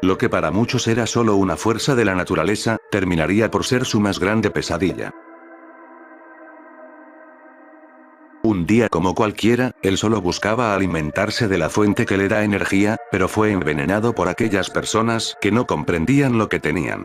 Lo que para muchos era solo una fuerza de la naturaleza, terminaría por ser su más grande pesadilla. Un día como cualquiera, él solo buscaba alimentarse de la fuente que le da energía, pero fue envenenado por aquellas personas que no comprendían lo que tenían.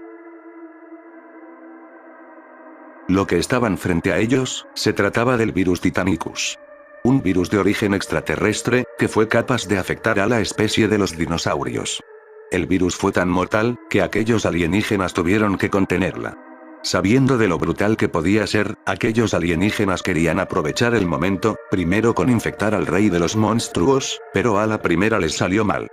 Lo que estaban frente a ellos, se trataba del virus Titanicus. Un virus de origen extraterrestre, que fue capaz de afectar a la especie de los dinosaurios. El virus fue tan mortal, que aquellos alienígenas tuvieron que contenerla. Sabiendo de lo brutal que podía ser, aquellos alienígenas querían aprovechar el momento, primero con infectar al rey de los monstruos, pero a la primera les salió mal.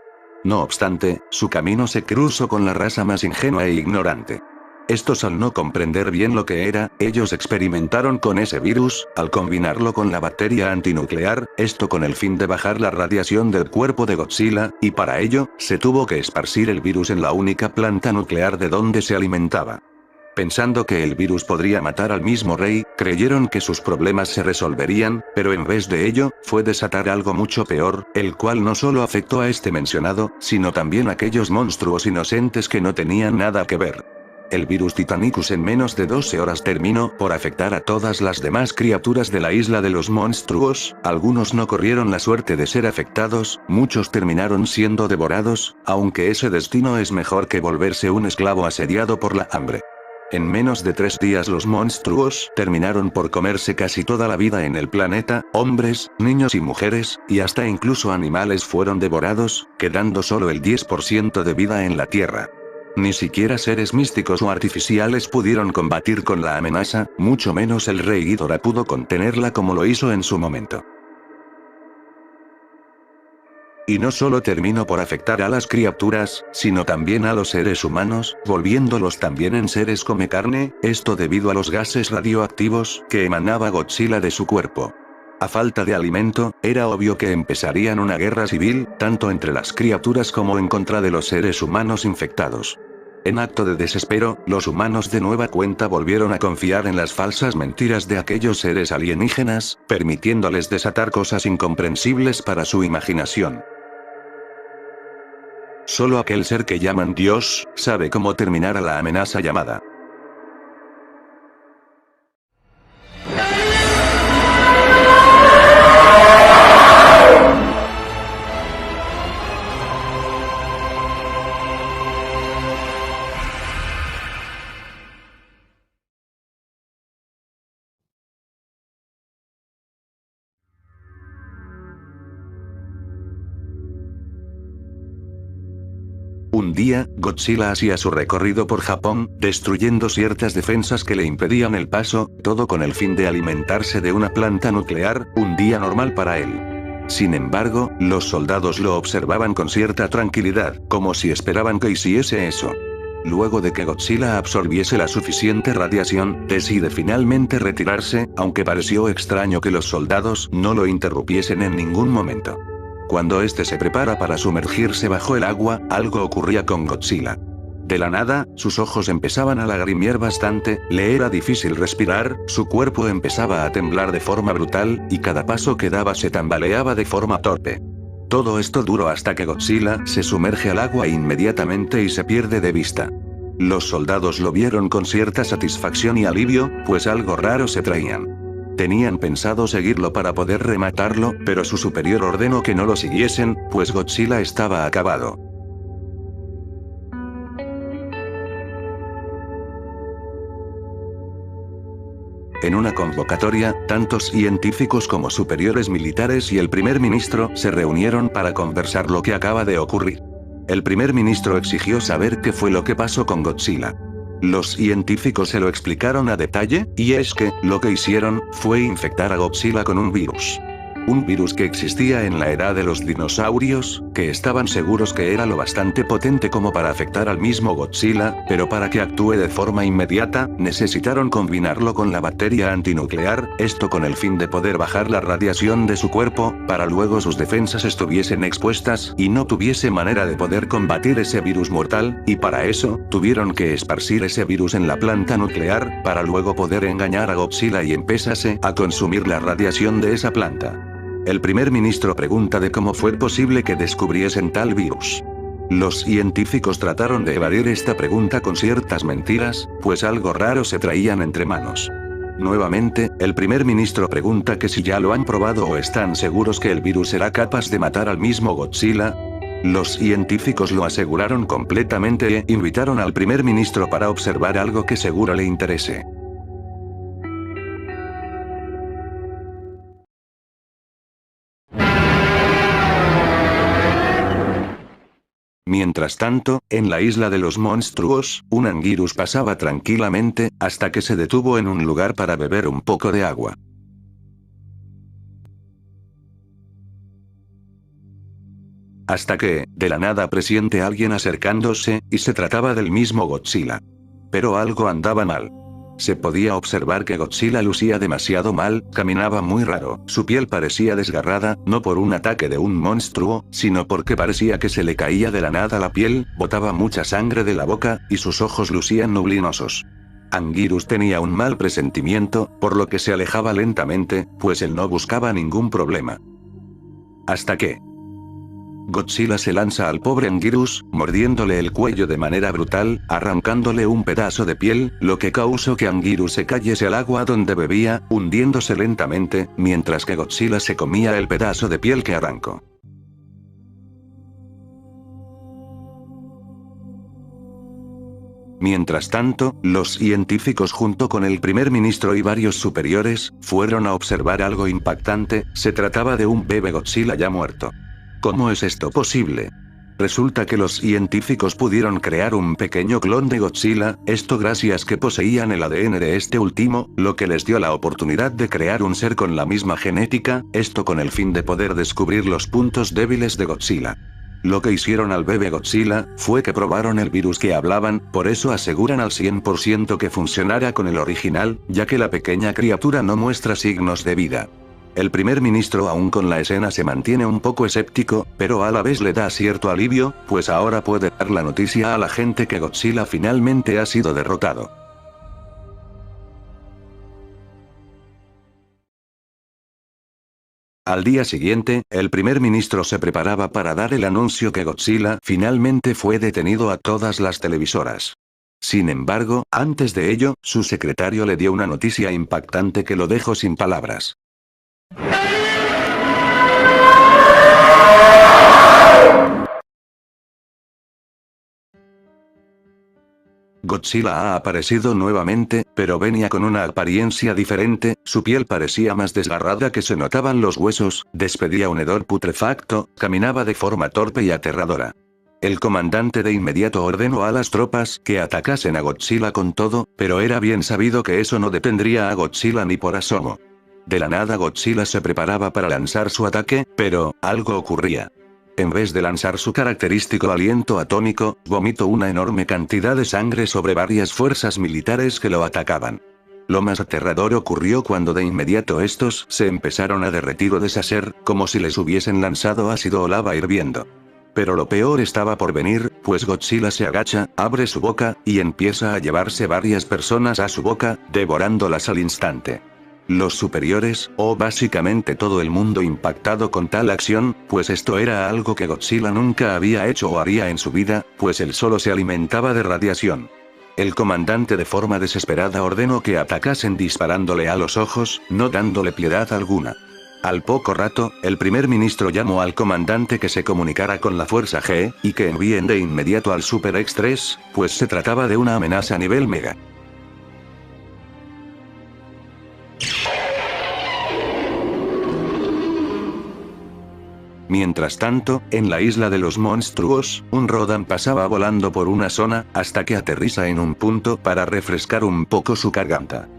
No obstante, su camino se cruzó con la raza más ingenua e ignorante. Estos, al no comprender bien lo que era, ellos experimentaron con ese virus, al combinarlo con la bacteria antinuclear, esto con el fin de bajar la radiación del cuerpo de Godzilla, y para ello, se tuvo que esparcir el virus en la única planta nuclear de donde se alimentaba. Pensando que el virus podría matar al mismo rey, creyeron que sus problemas se resolverían, pero en vez de ello, fue desatar algo mucho peor, el cual no solo afectó a este mencionado, sino también a aquellos monstruos inocentes que no tenían nada que ver. El virus Titanicus en menos de 12 horas terminó por afectar a todas las demás criaturas de la isla de los monstruos, algunos no corrieron la suerte de ser afectados, muchos terminaron siendo devorados, aunque ese destino es mejor que volverse un esclavo asediado por la hambre. En menos de 3 días los monstruos terminaron por comerse casi toda la vida en el planeta, hombres, niños y mujeres, y hasta incluso animales fueron devorados, quedando solo el 10% de vida en la Tierra. Ni siquiera seres místicos o artificiales pudieron combatir con la amenaza, mucho menos el rey Ghidorah pudo contenerla como lo hizo en su momento. Y no solo terminó por afectar a las criaturas, sino también a los seres humanos, volviéndolos también en seres come carne, esto debido a los gases radioactivos que emanaba Godzilla de su cuerpo. A falta de alimento, era obvio que empezarían una guerra civil, tanto entre las criaturas como en contra de los seres humanos infectados. En acto de desespero, los humanos de nueva cuenta volvieron a confiar en las falsas mentiras de aquellos seres alienígenas, permitiéndoles desatar cosas incomprensibles para su imaginación. Solo aquel ser que llaman Dios, sabe cómo terminar a la amenaza llamada. Un día, Godzilla hacía su recorrido por Japón, destruyendo ciertas defensas que le impedían el paso, todo con el fin de alimentarse de una planta nuclear, un día normal para él. Sin embargo, los soldados lo observaban con cierta tranquilidad, como si esperaban que hiciese eso. Luego de que Godzilla absorbiese la suficiente radiación, decide finalmente retirarse, aunque pareció extraño que los soldados no lo interrumpiesen en ningún momento. Cuando este se prepara para sumergirse bajo el agua, algo ocurría con Godzilla. De la nada, sus ojos empezaban a lagrimear bastante, le era difícil respirar, su cuerpo empezaba a temblar de forma brutal, y cada paso que daba se tambaleaba de forma torpe. Todo esto duró hasta que Godzilla se sumerge al agua inmediatamente y se pierde de vista. Los soldados lo vieron con cierta satisfacción y alivio, pues algo raro se traían. Tenían pensado seguirlo para poder rematarlo, pero su superior ordenó que no lo siguiesen, pues Godzilla estaba acabado. En una convocatoria, tantos científicos como superiores militares y el primer ministro se reunieron para conversar lo que acaba de ocurrir. El primer ministro exigió saber qué fue lo que pasó con Godzilla. Los científicos se lo explicaron a detalle, y es que, lo que hicieron, fue infectar a Godzilla con un virus. Un virus que existía en la era de los dinosaurios, que estaban seguros que era lo bastante potente como para afectar al mismo Godzilla, pero para que actúe de forma inmediata, necesitaron combinarlo con la bacteria antinuclear, esto con el fin de poder bajar la radiación de su cuerpo, para luego sus defensas estuviesen expuestas y no tuviese manera de poder combatir ese virus mortal, y para eso, tuvieron que esparcir ese virus en la planta nuclear, para luego poder engañar a Godzilla y empezase a consumir la radiación de esa planta. El primer ministro pregunta de cómo fue posible que descubriesen tal virus. Los científicos trataron de evadir esta pregunta con ciertas mentiras, pues algo raro se traían entre manos. Nuevamente, el primer ministro pregunta que si ya lo han probado o están seguros que el virus será capaz de matar al mismo Godzilla. Los científicos lo aseguraron completamente e invitaron al primer ministro para observar algo que seguro le interese. Mientras tanto, en la isla de los monstruos, un Anguirus pasaba tranquilamente, hasta que se detuvo en un lugar para beber un poco de agua. Hasta que, de la nada presiente alguien acercándose, y se trataba del mismo Godzilla. Pero algo andaba mal. Se podía observar que Godzilla lucía demasiado mal, caminaba muy raro, su piel parecía desgarrada, no por un ataque de un monstruo, sino porque parecía que se le caía de la nada la piel, botaba mucha sangre de la boca, y sus ojos lucían nublinosos. Anguirus tenía un mal presentimiento, por lo que se alejaba lentamente, pues él no buscaba ningún problema. Hasta que Godzilla se lanza al pobre Anguirus, mordiéndole el cuello de manera brutal, arrancándole un pedazo de piel, lo que causó que Anguirus se cayese al agua donde bebía, hundiéndose lentamente, mientras que Godzilla se comía el pedazo de piel que arrancó. Mientras tanto, los científicos junto con el primer ministro y varios superiores, fueron a observar algo impactante, se trataba de un bebé Godzilla ya muerto. ¿Cómo es esto posible? Resulta que los científicos pudieron crear un pequeño clon de Godzilla, esto gracias que poseían el ADN de este último, lo que les dio la oportunidad de crear un ser con la misma genética, esto con el fin de poder descubrir los puntos débiles de Godzilla. Lo que hicieron al bebé Godzilla, fue que probaron el virus que hablaban, por eso aseguran al 100% que funcionará con el original, ya que la pequeña criatura no muestra signos de vida. El primer ministro aún con la escena se mantiene un poco escéptico, pero a la vez le da cierto alivio, pues ahora puede dar la noticia a la gente que Godzilla finalmente ha sido derrotado. Al día siguiente, el primer ministro se preparaba para dar el anuncio que Godzilla finalmente fue detenido a todas las televisoras. Sin embargo, antes de ello, su secretario le dio una noticia impactante que lo dejó sin palabras. Godzilla ha aparecido nuevamente, pero venía con una apariencia diferente, su piel parecía más desgarrada que se notaban los huesos, despedía un hedor putrefacto, caminaba de forma torpe y aterradora. El comandante de inmediato ordenó a las tropas que atacasen a Godzilla con todo, pero era bien sabido que eso no detendría a Godzilla ni por asomo. De la nada Godzilla se preparaba para lanzar su ataque, pero algo ocurría. En vez de lanzar su característico aliento atómico, vomitó una enorme cantidad de sangre sobre varias fuerzas militares que lo atacaban. Lo más aterrador ocurrió cuando de inmediato estos se empezaron a derretir o deshacer, como si les hubiesen lanzado ácido o lava hirviendo. Pero lo peor estaba por venir, pues Godzilla se agacha, abre su boca, y empieza a llevarse varias personas a su boca, devorándolas al instante. Los superiores, o básicamente todo el mundo impactado con tal acción, pues esto era algo que Godzilla nunca había hecho o haría en su vida, pues él solo se alimentaba de radiación. El comandante de forma desesperada ordenó que atacasen disparándole a los ojos, no dándole piedad alguna. Al poco rato, el primer ministro llamó al comandante que se comunicara con la Fuerza G, y que envíen de inmediato al Super X3, pues se trataba de una amenaza a nivel mega. Mientras tanto, en la isla de los monstruos, un Rodan pasaba volando por una zona, hasta que aterriza en un punto para refrescar un poco su garganta.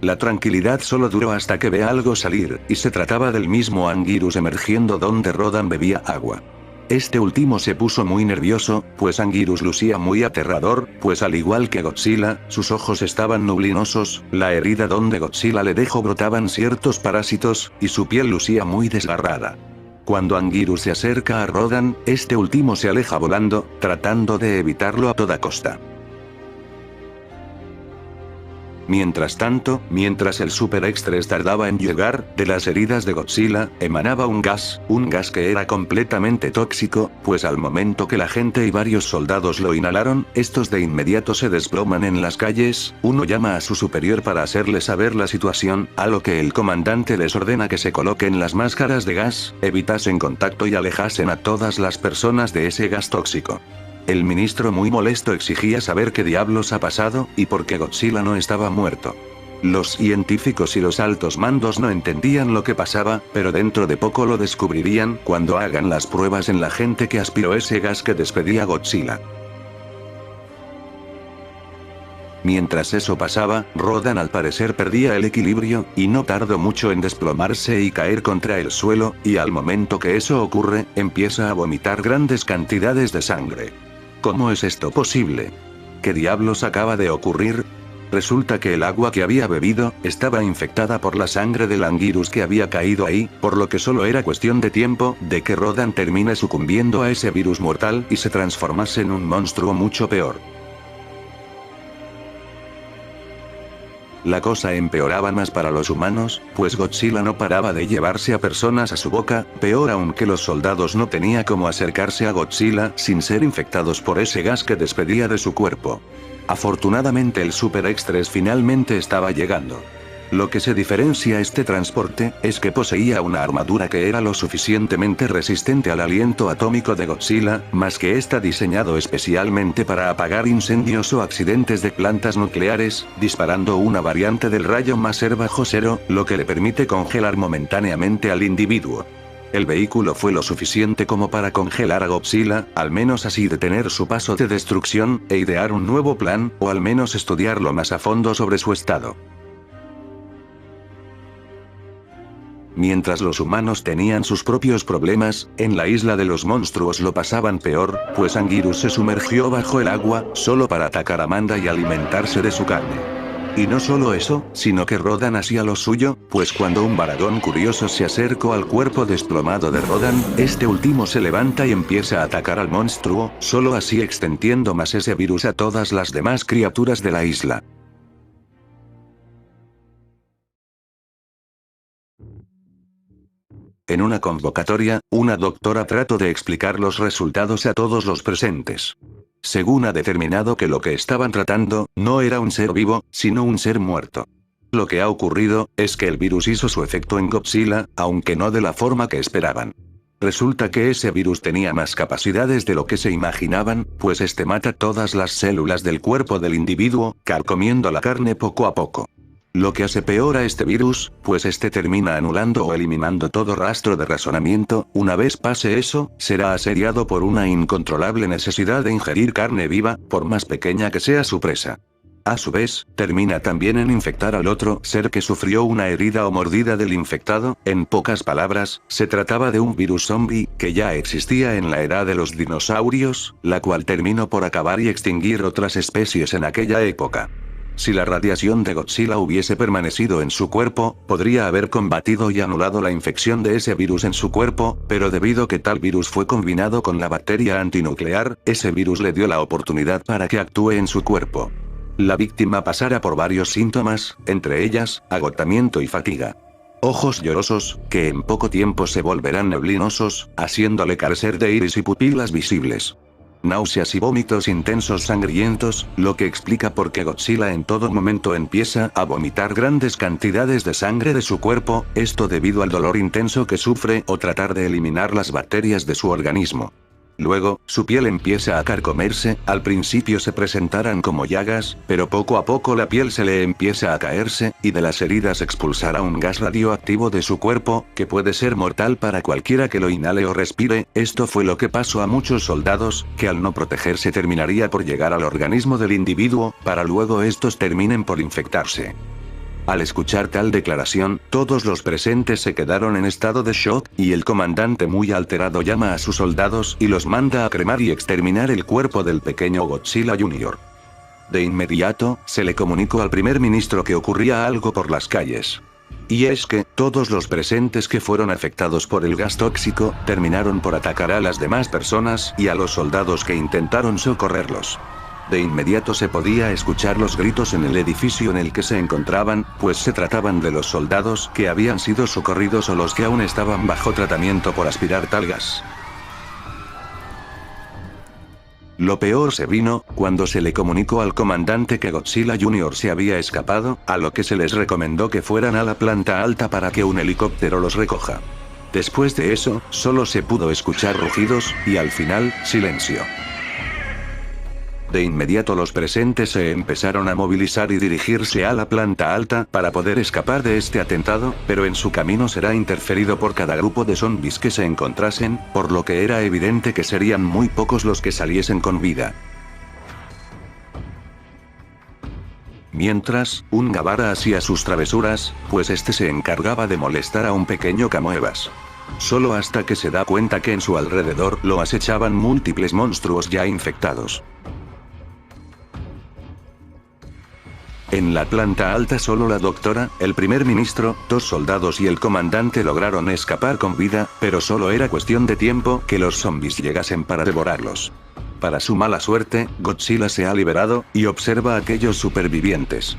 La tranquilidad solo duró hasta que ve algo salir, y se trataba del mismo Anguirus emergiendo donde Rodan bebía agua. Este último se puso muy nervioso, pues Anguirus lucía muy aterrador, pues al igual que Godzilla, sus ojos estaban nublinosos, la herida donde Godzilla le dejó brotaban ciertos parásitos, y su piel lucía muy desgarrada. Cuando Anguirus se acerca a Rodan, este último se aleja volando, tratando de evitarlo a toda costa. Mientras tanto, mientras el Super Extres tardaba en llegar, de las heridas de Godzilla, emanaba un gas que era completamente tóxico, pues al momento que la gente y varios soldados lo inhalaron, estos de inmediato se desploman en las calles. Uno llama a su superior para hacerle saber la situación, a lo que el comandante les ordena que se coloquen las máscaras de gas, evitasen contacto y alejasen a todas las personas de ese gas tóxico. El ministro, muy molesto, exigía saber qué diablos ha pasado, y por qué Godzilla no estaba muerto. Los científicos y los altos mandos no entendían lo que pasaba, pero dentro de poco lo descubrirían cuando hagan las pruebas en la gente que aspiró ese gas que despedía Godzilla. Mientras eso pasaba, Rodan al parecer perdía el equilibrio, y no tardó mucho en desplomarse y caer contra el suelo, y al momento que eso ocurre, empieza a vomitar grandes cantidades de sangre. ¿Cómo es esto posible? ¿Qué diablos acaba de ocurrir? Resulta que el agua que había bebido, estaba infectada por la sangre del Anguirus que había caído ahí, por lo que solo era cuestión de tiempo, de que Rodan termine sucumbiendo a ese virus mortal y se transformase en un monstruo mucho peor. La cosa empeoraba más para los humanos, pues Godzilla no paraba de llevarse a personas a su boca, peor aún que los soldados no tenía cómo acercarse a Godzilla sin ser infectados por ese gas que despedía de su cuerpo. Afortunadamente el Super Extres finalmente estaba llegando. Lo que se diferencia este transporte, es que poseía una armadura que era lo suficientemente resistente al aliento atómico de Godzilla, más que está diseñado especialmente para apagar incendios o accidentes de plantas nucleares, disparando una variante del rayo Maser bajo cero, lo que le permite congelar momentáneamente al individuo. El vehículo fue lo suficiente como para congelar a Godzilla, al menos así detener su paso de destrucción, e idear un nuevo plan, o al menos estudiarlo más a fondo sobre su estado. Mientras los humanos tenían sus propios problemas, en la isla de los monstruos lo pasaban peor, pues Anguirus se sumergió bajo el agua, solo para atacar a Amanda y alimentarse de su carne. Y no solo eso, sino que Rodan hacía lo suyo, pues cuando un Baradón curioso se acercó al cuerpo desplomado de Rodan, este último se levanta y empieza a atacar al monstruo, solo así extendiendo más ese virus a todas las demás criaturas de la isla. En una convocatoria, una doctora trató de explicar los resultados a todos los presentes. Según ha determinado que lo que estaban tratando, no era un ser vivo, sino un ser muerto. Lo que ha ocurrido, es que el virus hizo su efecto en Godzilla, aunque no de la forma que esperaban. Resulta que ese virus tenía más capacidades de lo que se imaginaban, pues este mata todas las células del cuerpo del individuo, carcomiendo la carne poco a poco. Lo que hace peor a este virus, pues este termina anulando o eliminando todo rastro de razonamiento. Una vez pase eso, será asediado por una incontrolable necesidad de ingerir carne viva, por más pequeña que sea su presa. A su vez, termina también en infectar al otro ser que sufrió una herida o mordida del infectado. En pocas palabras, se trataba de un virus zombie, que ya existía en la edad de los dinosaurios, la cual terminó por acabar y extinguir otras especies en aquella época. Si la radiación de Godzilla hubiese permanecido en su cuerpo, podría haber combatido y anulado la infección de ese virus en su cuerpo, pero debido que tal virus fue combinado con la bacteria antinuclear, ese virus le dio la oportunidad para que actúe en su cuerpo. La víctima pasará por varios síntomas, entre ellas, agotamiento y fatiga. Ojos llorosos, que en poco tiempo se volverán neblinosos, haciéndole carecer de iris y pupilas visibles. Náuseas y vómitos intensos sangrientos, lo que explica por qué Godzilla en todo momento empieza a vomitar grandes cantidades de sangre de su cuerpo, esto debido al dolor intenso que sufre o tratar de eliminar las bacterias de su organismo. Luego, su piel empieza a carcomerse, al principio se presentarán como llagas, pero poco a poco la piel se le empieza a caerse, y de las heridas expulsará un gas radioactivo de su cuerpo, que puede ser mortal para cualquiera que lo inhale o respire. Esto fue lo que pasó a muchos soldados, que al no protegerse terminaría por llegar al organismo del individuo, para luego estos terminen por infectarse. Al escuchar tal declaración, todos los presentes se quedaron en estado de shock, y el comandante muy alterado llama a sus soldados y los manda a cremar y exterminar el cuerpo del pequeño Godzilla Jr. De inmediato, se le comunicó al primer ministro que ocurría algo por las calles. Y es que, todos los presentes que fueron afectados por el gas tóxico, terminaron por atacar a las demás personas y a los soldados que intentaron socorrerlos. De inmediato se podía escuchar los gritos en el edificio en el que se encontraban, pues se trataban de los soldados que habían sido socorridos o los que aún estaban bajo tratamiento por aspirar tal gas. Lo peor se vino, cuando se le comunicó al comandante que Godzilla Jr. se había escapado, a lo que se les recomendó que fueran a la planta alta para que un helicóptero los recoja. Después de eso, solo se pudo escuchar rugidos, y al final, silencio. De inmediato los presentes se empezaron a movilizar y dirigirse a la planta alta para poder escapar de este atentado, pero en su camino será interferido por cada grupo de zombies que se encontrasen, por lo que era evidente que serían muy pocos los que saliesen con vida. Mientras, un Gavara hacía sus travesuras, pues este se encargaba de molestar a un pequeño Camoebas. Solo hasta que se da cuenta que en su alrededor lo acechaban múltiples monstruos ya infectados. En la planta alta solo la doctora, el primer ministro, 2 soldados y el comandante lograron escapar con vida, pero solo era cuestión de tiempo que los zombies llegasen para devorarlos. Para su mala suerte, Godzilla se ha liberado, y observa a aquellos supervivientes.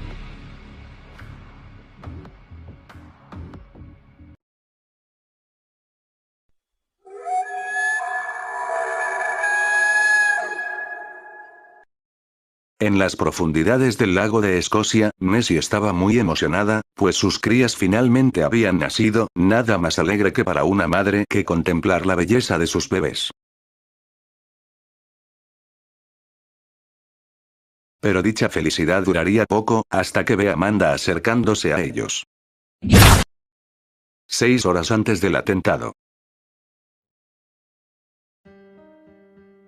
En las profundidades del lago de Escocia, Nessie estaba muy emocionada, pues sus crías finalmente habían nacido, nada más alegre que para una madre que contemplar la belleza de sus bebés. Pero dicha felicidad duraría poco, hasta que ve a Amanda acercándose a ellos. 6 horas antes del atentado.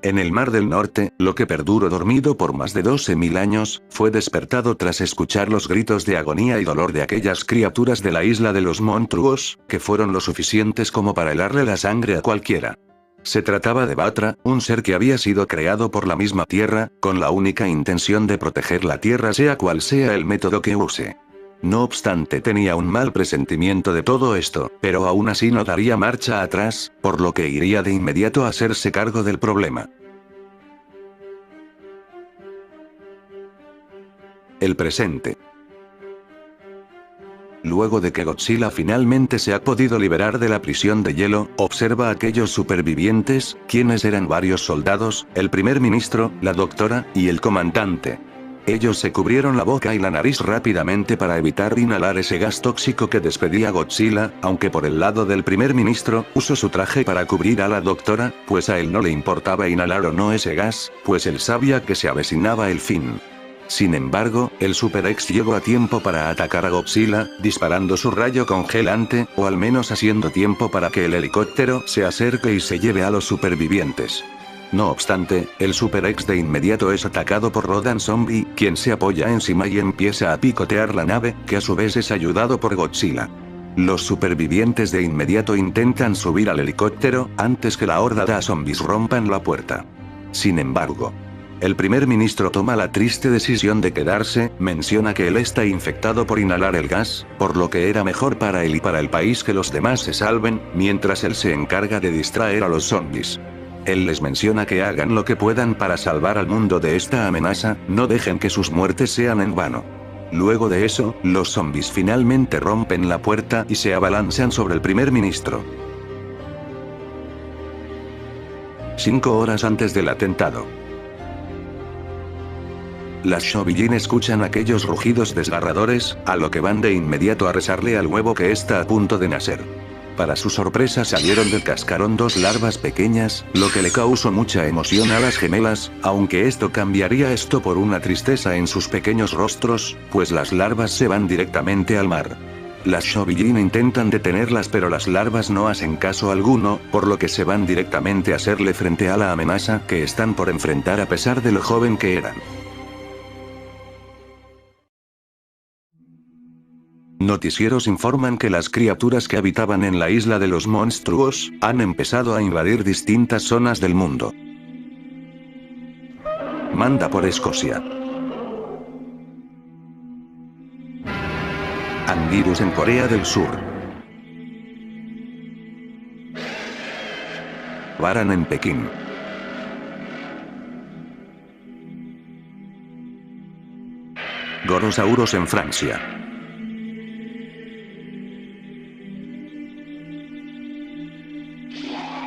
En el Mar del Norte, lo que perduró dormido por más de 12.000 años, fue despertado tras escuchar los gritos de agonía y dolor de aquellas criaturas de la isla de los monstruos, que fueron lo suficientes como para helarle la sangre a cualquiera. Se trataba de Batra, un ser que había sido creado por la misma Tierra, con la única intención de proteger la Tierra sea cual sea el método que use. No obstante, tenía un mal presentimiento de todo esto, pero aún así no daría marcha atrás, por lo que iría de inmediato a hacerse cargo del problema. El presente. Luego de que Godzilla finalmente se ha podido liberar de la prisión de hielo, observa a aquellos supervivientes, quienes eran varios soldados, el primer ministro, la doctora, y el comandante. Ellos se cubrieron la boca y la nariz rápidamente para evitar inhalar ese gas tóxico que despedía Godzilla, aunque por el lado del primer ministro, usó su traje para cubrir a la doctora, pues a él no le importaba inhalar o no ese gas, pues él sabía que se avecinaba el fin. Sin embargo, el Super X llegó a tiempo para atacar a Godzilla, disparando su rayo congelante, o al menos haciendo tiempo para que el helicóptero se acerque y se lleve a los supervivientes. No obstante, el Super X de inmediato es atacado por Rodan Zombie, quien se apoya encima y empieza a picotear la nave, que a su vez es ayudado por Godzilla. Los supervivientes de inmediato intentan subir al helicóptero, antes que la horda de zombies rompan la puerta. Sin embargo, el primer ministro toma la triste decisión de quedarse, menciona que él está infectado por inhalar el gas, por lo que era mejor para él y para el país que los demás se salven, mientras él se encarga de distraer a los zombies. Él les menciona que hagan lo que puedan para salvar al mundo de esta amenaza, no dejen que sus muertes sean en vano. Luego de eso, los zombies finalmente rompen la puerta y se abalanzan sobre el primer ministro. 5 horas antes del atentado. Las Shobiyin escuchan aquellos rugidos desgarradores, a lo que van de inmediato a rezarle al huevo que está a punto de nacer. Para su sorpresa salieron del cascarón 2 larvas pequeñas, lo que le causó mucha emoción a las gemelas, aunque esto cambiaría esto por una tristeza en sus pequeños rostros, pues las larvas se van directamente al mar. Las Shobiyin intentan detenerlas pero las larvas no hacen caso alguno, por lo que se van directamente a hacerle frente a la amenaza que están por enfrentar a pesar de lo joven que eran. Noticieros informan que las criaturas que habitaban en la isla de los monstruos, han empezado a invadir distintas zonas del mundo. Manda por Escocia. Anvirus en Corea del Sur. Varan en Pekín. Gorosaurus en Francia.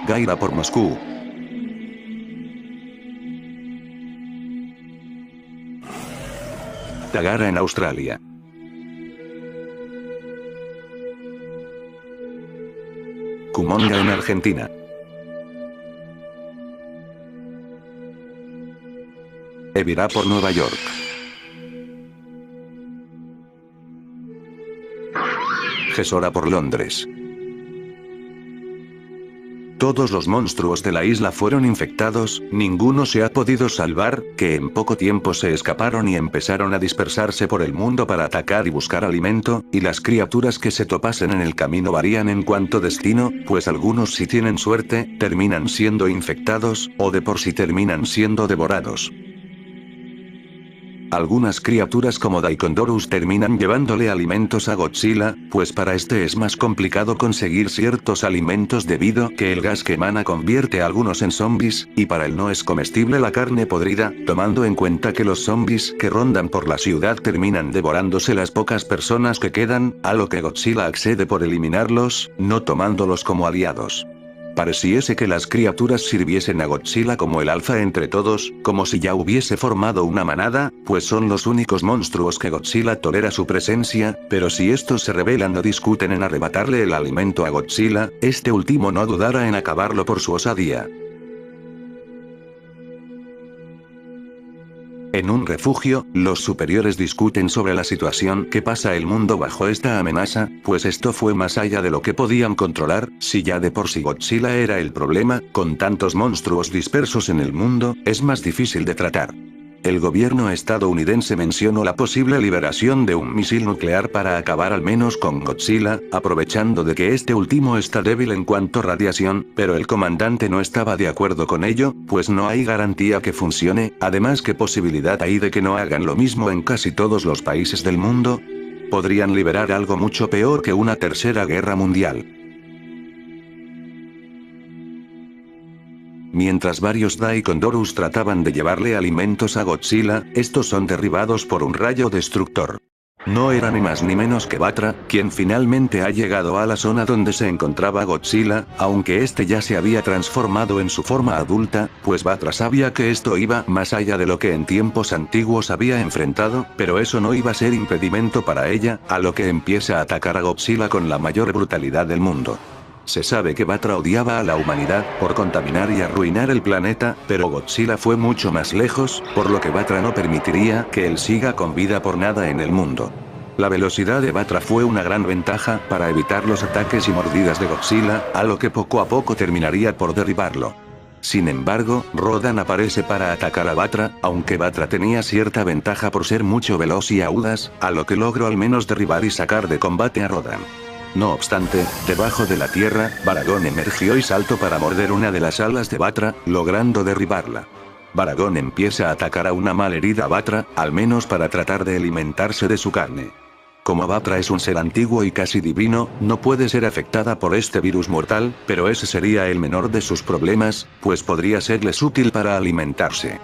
Gaira por Moscú. Tagara en Australia. Kumonga en Argentina. Ebirá por Nueva York. Gesora por Londres. Todos los monstruos de la isla fueron infectados, ninguno se ha podido salvar, que en poco tiempo se escaparon y empezaron a dispersarse por el mundo para atacar y buscar alimento, y las criaturas que se topasen en el camino varían en cuanto destino, pues algunos si tienen suerte, terminan siendo infectados, o de por sí terminan siendo devorados. Algunas criaturas como Daikondorus terminan llevándole alimentos a Godzilla, pues para este es más complicado conseguir ciertos alimentos debido que el gas que emana convierte a algunos en zombies, y para él no es comestible la carne podrida, tomando en cuenta que los zombies que rondan por la ciudad terminan devorándose las pocas personas que quedan, a lo que Godzilla accede por eliminarlos, no tomándolos como aliados. Pareciese que las criaturas sirviesen a Godzilla como el alfa entre todos, como si ya hubiese formado una manada, pues son los únicos monstruos que Godzilla tolera su presencia, pero si estos se rebelan o discuten en arrebatarle el alimento a Godzilla, este último no dudará en acabarlo por su osadía. En un refugio, los superiores discuten sobre la situación que pasa el mundo bajo esta amenaza, pues esto fue más allá de lo que podían controlar, si ya de por sí Godzilla era el problema, con tantos monstruos dispersos en el mundo, es más difícil de tratar. El gobierno estadounidense mencionó la posible liberación de un misil nuclear para acabar al menos con Godzilla, aprovechando de que este último está débil en cuanto a radiación, pero el comandante no estaba de acuerdo con ello, pues no hay garantía que funcione, además ¿qué posibilidad hay de que no hagan lo mismo en casi todos los países del mundo? Podrían liberar algo mucho peor que una tercera guerra mundial. Mientras varios Daikondorus trataban de llevarle alimentos a Godzilla, estos son derribados por un rayo destructor. No era ni más ni menos que Batra, quien finalmente ha llegado a la zona donde se encontraba Godzilla, aunque este ya se había transformado en su forma adulta, pues Batra sabía que esto iba más allá de lo que en tiempos antiguos había enfrentado, pero eso no iba a ser impedimento para ella, a lo que empieza a atacar a Godzilla con la mayor brutalidad del mundo. Se sabe que Batra odiaba a la humanidad por contaminar y arruinar el planeta, pero Godzilla fue mucho más lejos, por lo que Batra no permitiría que él siga con vida por nada en el mundo. La velocidad de Batra fue una gran ventaja para evitar los ataques y mordidas de Godzilla, a lo que poco a poco terminaría por derribarlo. Sin embargo, Rodan aparece para atacar a Batra, aunque Batra tenía cierta ventaja por ser mucho veloz y audaz, a lo que logró al menos derribar y sacar de combate a Rodan. No obstante, debajo de la tierra, Baragon emergió y saltó para morder una de las alas de Batra, logrando derribarla. Baragon empieza a atacar a una malherida Batra, al menos para tratar de alimentarse de su carne. Como Batra es un ser antiguo y casi divino, no puede ser afectada por este virus mortal, pero ese sería el menor de sus problemas, pues podría serles útil para alimentarse.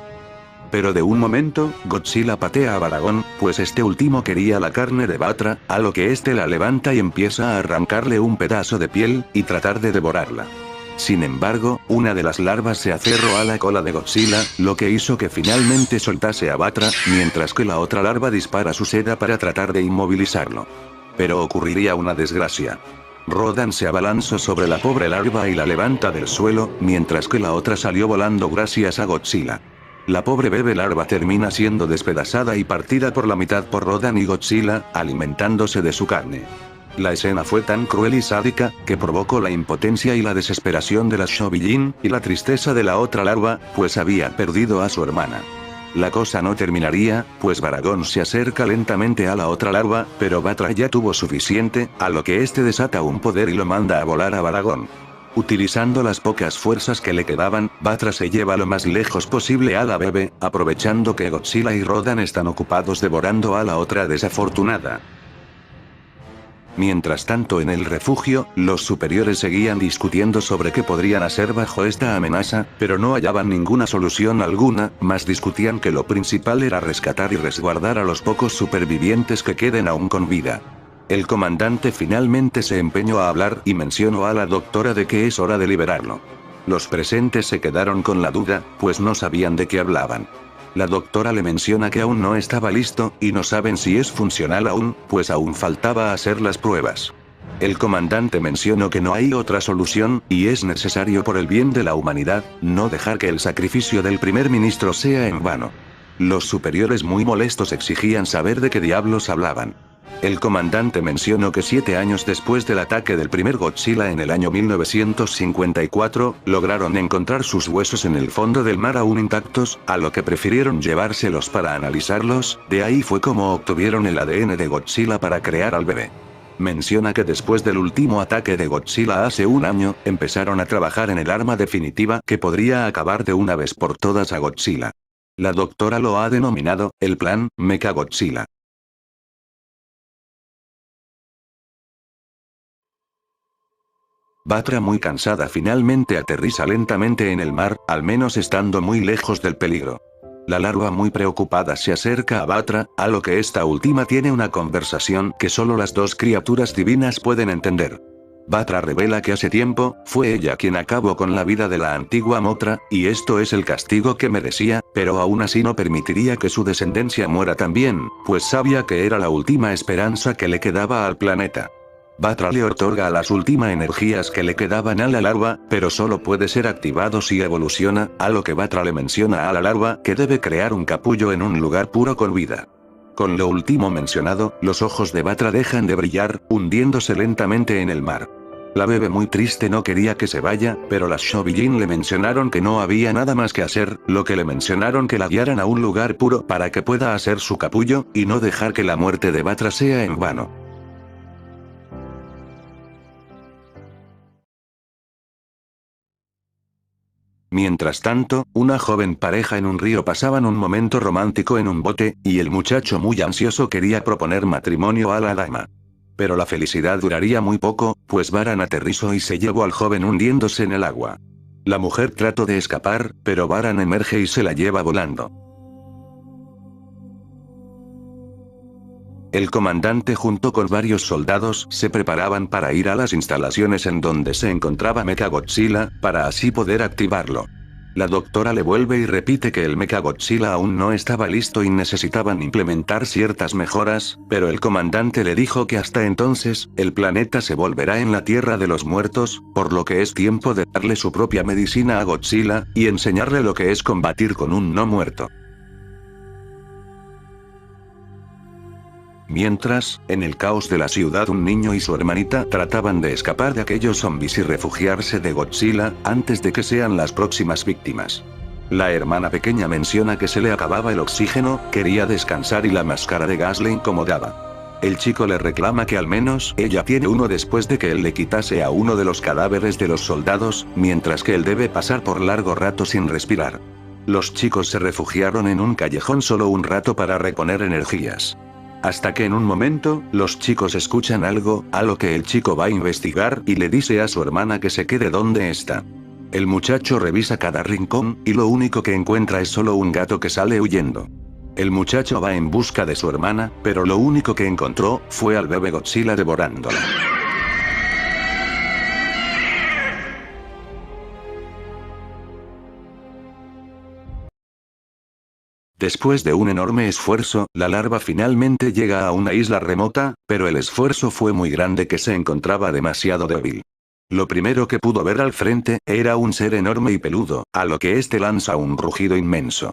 Pero de un momento, Godzilla patea a Baragon, pues este último quería la carne de Batra, a lo que este la levanta y empieza a arrancarle un pedazo de piel, y tratar de devorarla. Sin embargo, una de las larvas se aferró a la cola de Godzilla, lo que hizo que finalmente soltase a Batra, mientras que la otra larva dispara su seda para tratar de inmovilizarlo. Pero ocurriría una desgracia. Rodan se abalanzó sobre la pobre larva y la levanta del suelo, mientras que la otra salió volando gracias a Godzilla. La pobre bebé larva termina siendo despedazada y partida por la mitad por Rodan y Godzilla, alimentándose de su carne. La escena fue tan cruel y sádica, que provocó la impotencia y la desesperación de la Shobijin, y la tristeza de la otra larva, pues había perdido a su hermana. La cosa no terminaría, pues Baragon se acerca lentamente a la otra larva, pero Batra ya tuvo suficiente, a lo que este desata un poder y lo manda a volar a Baragon. Utilizando las pocas fuerzas que le quedaban, Batra se lleva lo más lejos posible a la bebé, aprovechando que Godzilla y Rodan están ocupados devorando a la otra desafortunada. Mientras tanto en el refugio, los superiores seguían discutiendo sobre qué podrían hacer bajo esta amenaza, pero no hallaban ninguna solución alguna, más discutían que lo principal era rescatar y resguardar a los pocos supervivientes que queden aún con vida. El comandante finalmente se empeñó a hablar y mencionó a la doctora de que es hora de liberarlo. Los presentes se quedaron con la duda, pues no sabían de qué hablaban. La doctora le menciona que aún no estaba listo, y no saben si es funcional aún, pues aún faltaba hacer las pruebas. El comandante mencionó que no hay otra solución, y es necesario por el bien de la humanidad, no dejar que el sacrificio del primer ministro sea en vano. Los superiores muy molestos exigían saber de qué diablos hablaban. El comandante mencionó que 7 años después del ataque del primer Godzilla en el año 1954, lograron encontrar sus huesos en el fondo del mar aún intactos, a lo que prefirieron llevárselos para analizarlos, de ahí fue como obtuvieron el ADN de Godzilla para crear al bebé. Menciona que después del último ataque de Godzilla hace un año, empezaron a trabajar en el arma definitiva que podría acabar de una vez por todas a Godzilla. La doctora lo ha denominado, el plan Mechagodzilla. Batra muy cansada finalmente aterriza lentamente en el mar, al menos estando muy lejos del peligro. La larva muy preocupada se acerca a Batra, a lo que esta última tiene una conversación que solo las dos criaturas divinas pueden entender. Batra revela que hace tiempo, fue ella quien acabó con la vida de la antigua Mothra, y esto es el castigo que merecía, pero aún así no permitiría que su descendencia muera también, pues sabía que era la última esperanza que le quedaba al planeta. Batra le otorga las últimas energías que le quedaban a la larva, pero solo puede ser activado si evoluciona, a lo que Batra le menciona a la larva que debe crear un capullo en un lugar puro con vida. Con lo último mencionado, los ojos de Batra dejan de brillar, hundiéndose lentamente en el mar. La bebé muy triste no quería que se vaya, pero las Shobijin le mencionaron que no había nada más que hacer, lo que le mencionaron que la guiaran a un lugar puro para que pueda hacer su capullo, y no dejar que la muerte de Batra sea en vano. Mientras tanto, una joven pareja en un río pasaban un momento romántico en un bote, y el muchacho muy ansioso quería proponer matrimonio a la dama. Pero la felicidad duraría muy poco, pues Varan aterrizó y se llevó al joven hundiéndose en el agua. La mujer trató de escapar, pero Varan emerge y se la lleva volando. El comandante junto con varios soldados se preparaban para ir a las instalaciones en donde se encontraba Mechagodzilla, para así poder activarlo. La doctora le vuelve y repite que el Mechagodzilla aún no estaba listo y necesitaban implementar ciertas mejoras, pero el comandante le dijo que hasta entonces, el planeta se volverá en la tierra de los muertos, por lo que es tiempo de darle su propia medicina a Godzilla, y enseñarle lo que es combatir con un no muerto. Mientras, en el caos de la ciudad un niño y su hermanita trataban de escapar de aquellos zombies y refugiarse de Godzilla, antes de que sean las próximas víctimas. La hermana pequeña menciona que se le acababa el oxígeno, quería descansar y la máscara de gas le incomodaba. El chico le reclama que al menos ella tiene uno después de que él le quitase a uno de los cadáveres de los soldados, mientras que él debe pasar por largo rato sin respirar. Los chicos se refugiaron en un callejón solo un rato para reponer energías. Hasta que en un momento, los chicos escuchan algo, a lo que el chico va a investigar y le dice a su hermana que se quede donde está. El muchacho revisa cada rincón, y lo único que encuentra es solo un gato que sale huyendo. El muchacho va en busca de su hermana, pero lo único que encontró, fue al bebé Godzilla devorándola. Después de un enorme esfuerzo, la larva finalmente llega a una isla remota, pero el esfuerzo fue muy grande que se encontraba demasiado débil. Lo primero que pudo ver al frente, era un ser enorme y peludo, a lo que este lanza un rugido inmenso.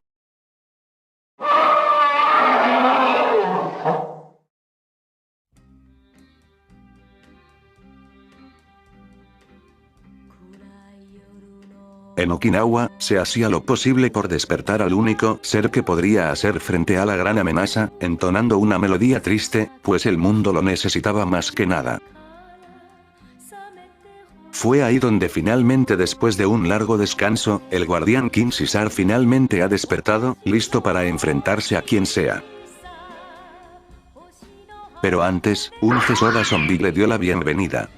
En Okinawa, se hacía lo posible por despertar al único ser que podría hacer frente a la gran amenaza, entonando una melodía triste, pues el mundo lo necesitaba más que nada. Fue ahí donde finalmente después de un largo descanso, el guardián King Caesar finalmente ha despertado, listo para enfrentarse a quien sea. Pero antes, un Cesoda zombie le dio la bienvenida.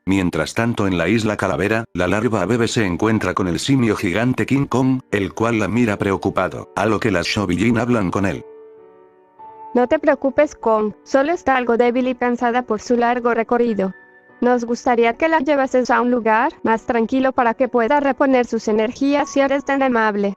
Mientras tanto en la isla Calavera, la larva bebé se encuentra con el simio gigante King Kong, el cual la mira preocupado, a lo que las Shoujin hablan con él. No te preocupes, Kong, solo está algo débil y cansada por su largo recorrido. Nos gustaría que la llevases a un lugar más tranquilo para que pueda reponer sus energías si eres tan amable.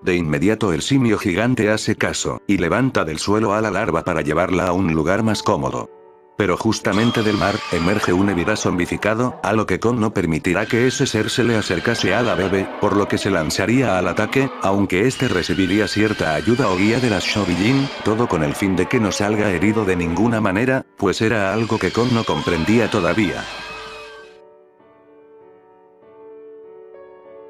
De inmediato el simio gigante hace caso, y levanta del suelo a la larva para llevarla a un lugar más cómodo. Pero justamente del mar, emerge un Ebirá zombificado, a lo que Kong no permitirá que ese ser se le acercase a la bebé, por lo que se lanzaría al ataque, aunque este recibiría cierta ayuda o guía de las Shoujin, todo con el fin de que no salga herido de ninguna manera, pues era algo que Kong no comprendía todavía.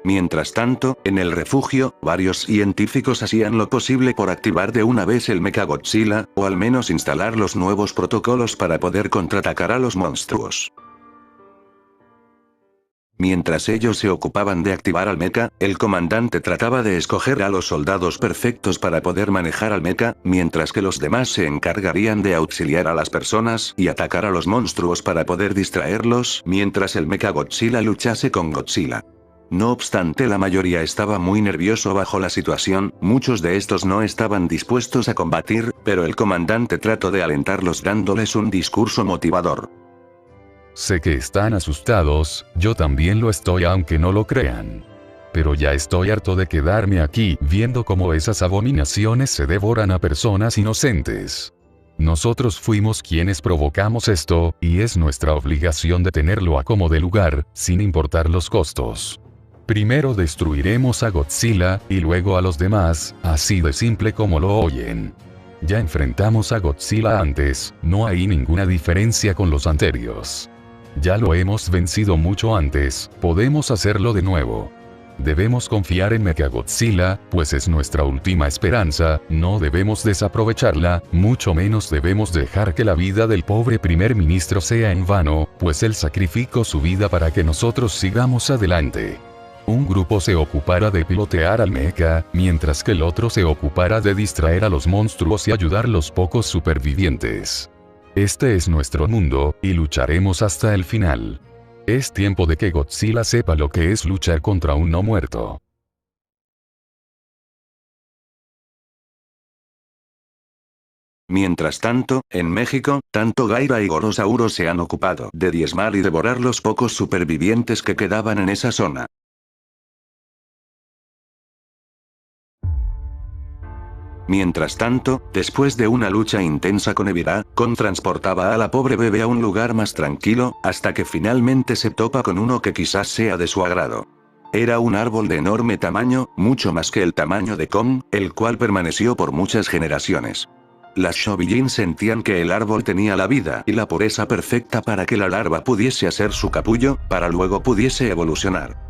Mientras tanto, en el refugio, varios científicos hacían lo posible por activar de una vez el Mechagodzilla, o al menos instalar los nuevos protocolos para poder contraatacar a los monstruos. Mientras ellos se ocupaban de activar al mecha, el comandante trataba de escoger a los soldados perfectos para poder manejar al mecha, mientras que los demás se encargarían de auxiliar a las personas y atacar a los monstruos para poder distraerlos, mientras el Mechagodzilla luchase con Godzilla. No obstante, la mayoría estaba muy nervioso bajo la situación, muchos de estos no estaban dispuestos a combatir, pero el comandante trató de alentarlos dándoles un discurso motivador. Sé que están asustados, yo también lo estoy aunque no lo crean. Pero ya estoy harto de quedarme aquí viendo cómo esas abominaciones se devoran a personas inocentes. Nosotros fuimos quienes provocamos esto, y es nuestra obligación detenerlo a como de lugar, sin importar los costos. Primero destruiremos a Godzilla, y luego a los demás, así de simple como lo oyen. Ya enfrentamos a Godzilla antes, no hay ninguna diferencia con los anteriores. Ya lo hemos vencido mucho antes, podemos hacerlo de nuevo. Debemos confiar en Mechagodzilla, pues es nuestra última esperanza, no debemos desaprovecharla, mucho menos debemos dejar que la vida del pobre primer ministro sea en vano, pues él sacrificó su vida para que nosotros sigamos adelante. Un grupo se ocupará de pilotear al mecha, mientras que el otro se ocupará de distraer a los monstruos y ayudar a los pocos supervivientes. Este es nuestro mundo, y lucharemos hasta el final. Es tiempo de que Godzilla sepa lo que es luchar contra un no muerto. Mientras tanto, en México, tanto Gaira y Gorosauro se han ocupado de diezmar y devorar los pocos supervivientes que quedaban en esa zona. Mientras tanto, después de una lucha intensa con Ebirá, Kong transportaba a la pobre bebé a un lugar más tranquilo, hasta que finalmente se topa con uno que quizás sea de su agrado. Era un árbol de enorme tamaño, mucho más que el tamaño de Kong, el cual permaneció por muchas generaciones. Las Shoujin sentían que el árbol tenía la vida y la pureza perfecta para que la larva pudiese hacer su capullo, para luego pudiese evolucionar.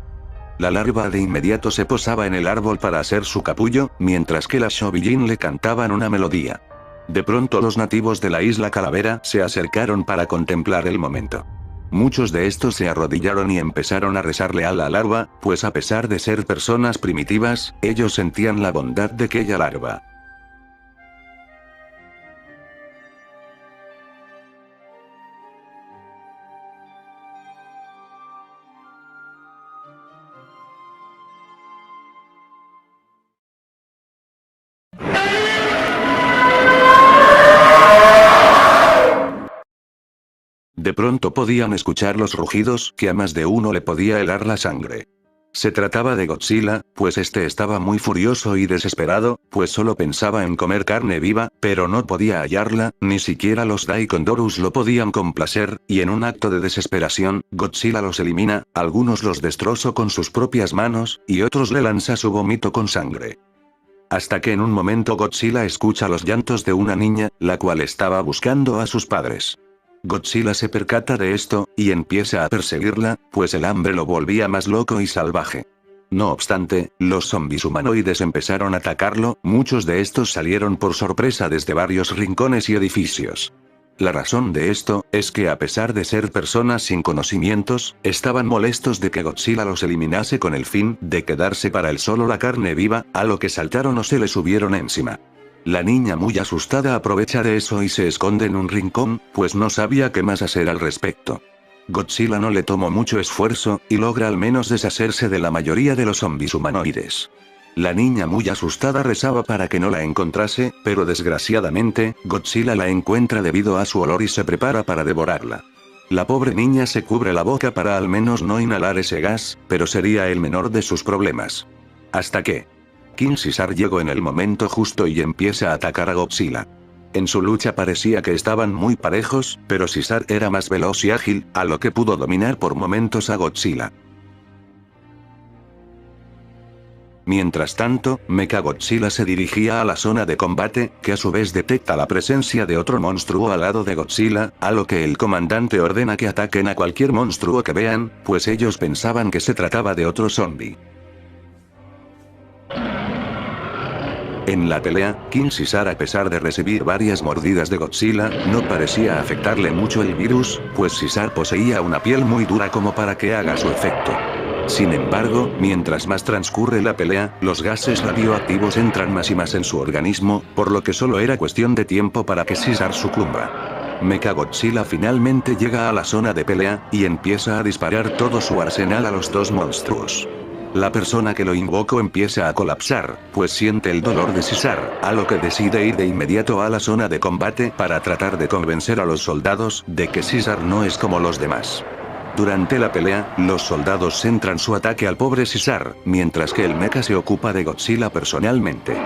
La larva de inmediato se posaba en el árbol para hacer su capullo, mientras que las Shoujin le cantaban una melodía. De pronto los nativos de la isla Calavera se acercaron para contemplar el momento. Muchos de estos se arrodillaron y empezaron a rezarle a la larva, pues a pesar de ser personas primitivas, ellos sentían la bondad de aquella larva. De pronto podían escuchar los rugidos que a más de uno le podía helar la sangre. Se trataba de Godzilla, pues este estaba muy furioso y desesperado, pues solo pensaba en comer carne viva, pero no podía hallarla, ni siquiera los Daikondorus lo podían complacer, y en un acto de desesperación, Godzilla los elimina, algunos los destrozó con sus propias manos, y otros le lanza su vómito con sangre. Hasta que en un momento Godzilla escucha los llantos de una niña, la cual estaba buscando a sus padres. Godzilla se percata de esto, y empieza a perseguirla, pues el hambre lo volvía más loco y salvaje. No obstante, los zombies humanoides empezaron a atacarlo, muchos de estos salieron por sorpresa desde varios rincones y edificios. La razón de esto, es que a pesar de ser personas sin conocimientos, estaban molestos de que Godzilla los eliminase con el fin de quedarse para él solo la carne viva, a lo que saltaron o se le subieron encima. La niña muy asustada aprovecha de eso y se esconde en un rincón, pues no sabía qué más hacer al respecto. Godzilla no le tomó mucho esfuerzo, y logra al menos deshacerse de la mayoría de los zombies humanoides. La niña muy asustada rezaba para que no la encontrase, pero desgraciadamente, Godzilla la encuentra debido a su olor y se prepara para devorarla. La pobre niña se cubre la boca para al menos no inhalar ese gas, pero sería el menor de sus problemas. Hasta que King Caesar llegó en el momento justo y empieza a atacar a Godzilla. En su lucha parecía que estaban muy parejos, pero Caesar era más veloz y ágil, a lo que pudo dominar por momentos a Godzilla. Mientras tanto, Mechagodzilla se dirigía a la zona de combate, que a su vez detecta la presencia de otro monstruo al lado de Godzilla, a lo que el comandante ordena que ataquen a cualquier monstruo que vean, pues ellos pensaban que se trataba de otro zombie. En la pelea, King Caesar, a pesar de recibir varias mordidas de Godzilla, no parecía afectarle mucho el virus, pues Caesar poseía una piel muy dura como para que haga su efecto. Sin embargo, mientras más transcurre la pelea, los gases radioactivos entran más y más en su organismo, por lo que solo era cuestión de tiempo para que Caesar sucumba. Mechagodzilla finalmente llega a la zona de pelea, y empieza a disparar todo su arsenal a los dos monstruos. La persona que lo invocó empieza a colapsar, pues siente el dolor de Caesar, a lo que decide ir de inmediato a la zona de combate para tratar de convencer a los soldados de que Caesar no es como los demás. Durante la pelea, los soldados centran su ataque al pobre Caesar, mientras que el mecha se ocupa de Godzilla personalmente.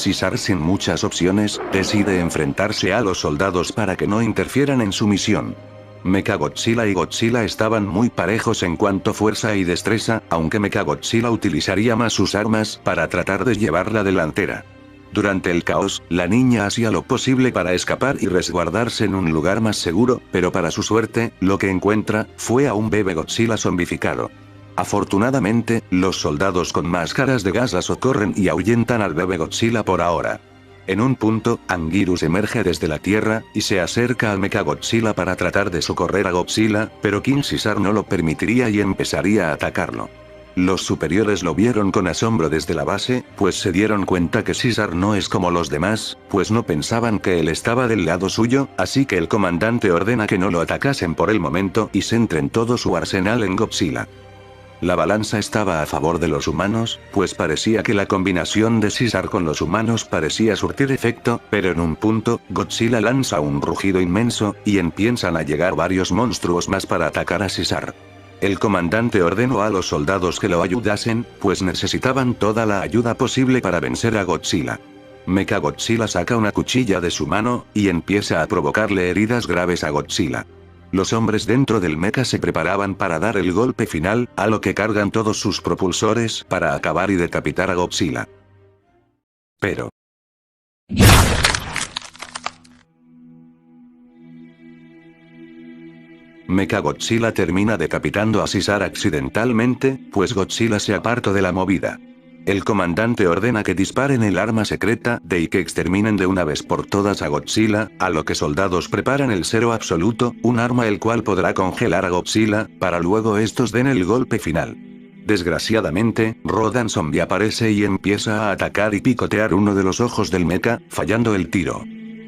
Caesar, sin muchas opciones, decide enfrentarse a los soldados para que no interfieran en su misión. Mechagodzilla y Godzilla estaban muy parejos en cuanto a fuerza y destreza, aunque Mechagodzilla utilizaría más sus armas para tratar de llevar la delantera. Durante el caos, la niña hacía lo posible para escapar y resguardarse en un lugar más seguro, pero para su suerte, lo que encuentra fue a un bebé Godzilla zombificado. Afortunadamente, los soldados con máscaras de gas la socorren y ahuyentan al bebé Godzilla por ahora. En un punto, Anguirus emerge desde la tierra, y se acerca a Mechagodzilla para tratar de socorrer a Godzilla, pero King Caesar no lo permitiría y empezaría a atacarlo. Los superiores lo vieron con asombro desde la base, pues se dieron cuenta que Caesar no es como los demás, pues no pensaban que él estaba del lado suyo, así que el comandante ordena que no lo atacasen por el momento y centren todo su arsenal en Godzilla. La balanza estaba a favor de los humanos, pues parecía que la combinación de Caesar con los humanos parecía surtir efecto, pero en un punto, Godzilla lanza un rugido inmenso, y empiezan a llegar varios monstruos más para atacar a Caesar. El comandante ordenó a los soldados que lo ayudasen, pues necesitaban toda la ayuda posible para vencer a Godzilla. Mechagodzilla saca una cuchilla de su mano, y empieza a provocarle heridas graves a Godzilla. Los hombres dentro del mecha se preparaban para dar el golpe final, a lo que cargan todos sus propulsores para acabar y decapitar a Godzilla. Pero Mechagodzilla termina decapitando a Caesar accidentalmente, pues Godzilla se apartó de la movida. El comandante ordena que disparen el arma secreta y que exterminen de una vez por todas a Godzilla, a lo que soldados preparan el cero absoluto, un arma el cual podrá congelar a Godzilla, para luego estos den el golpe final. Desgraciadamente, Rodan Zombie aparece y empieza a atacar y picotear uno de los ojos del mecha, fallando el tiro.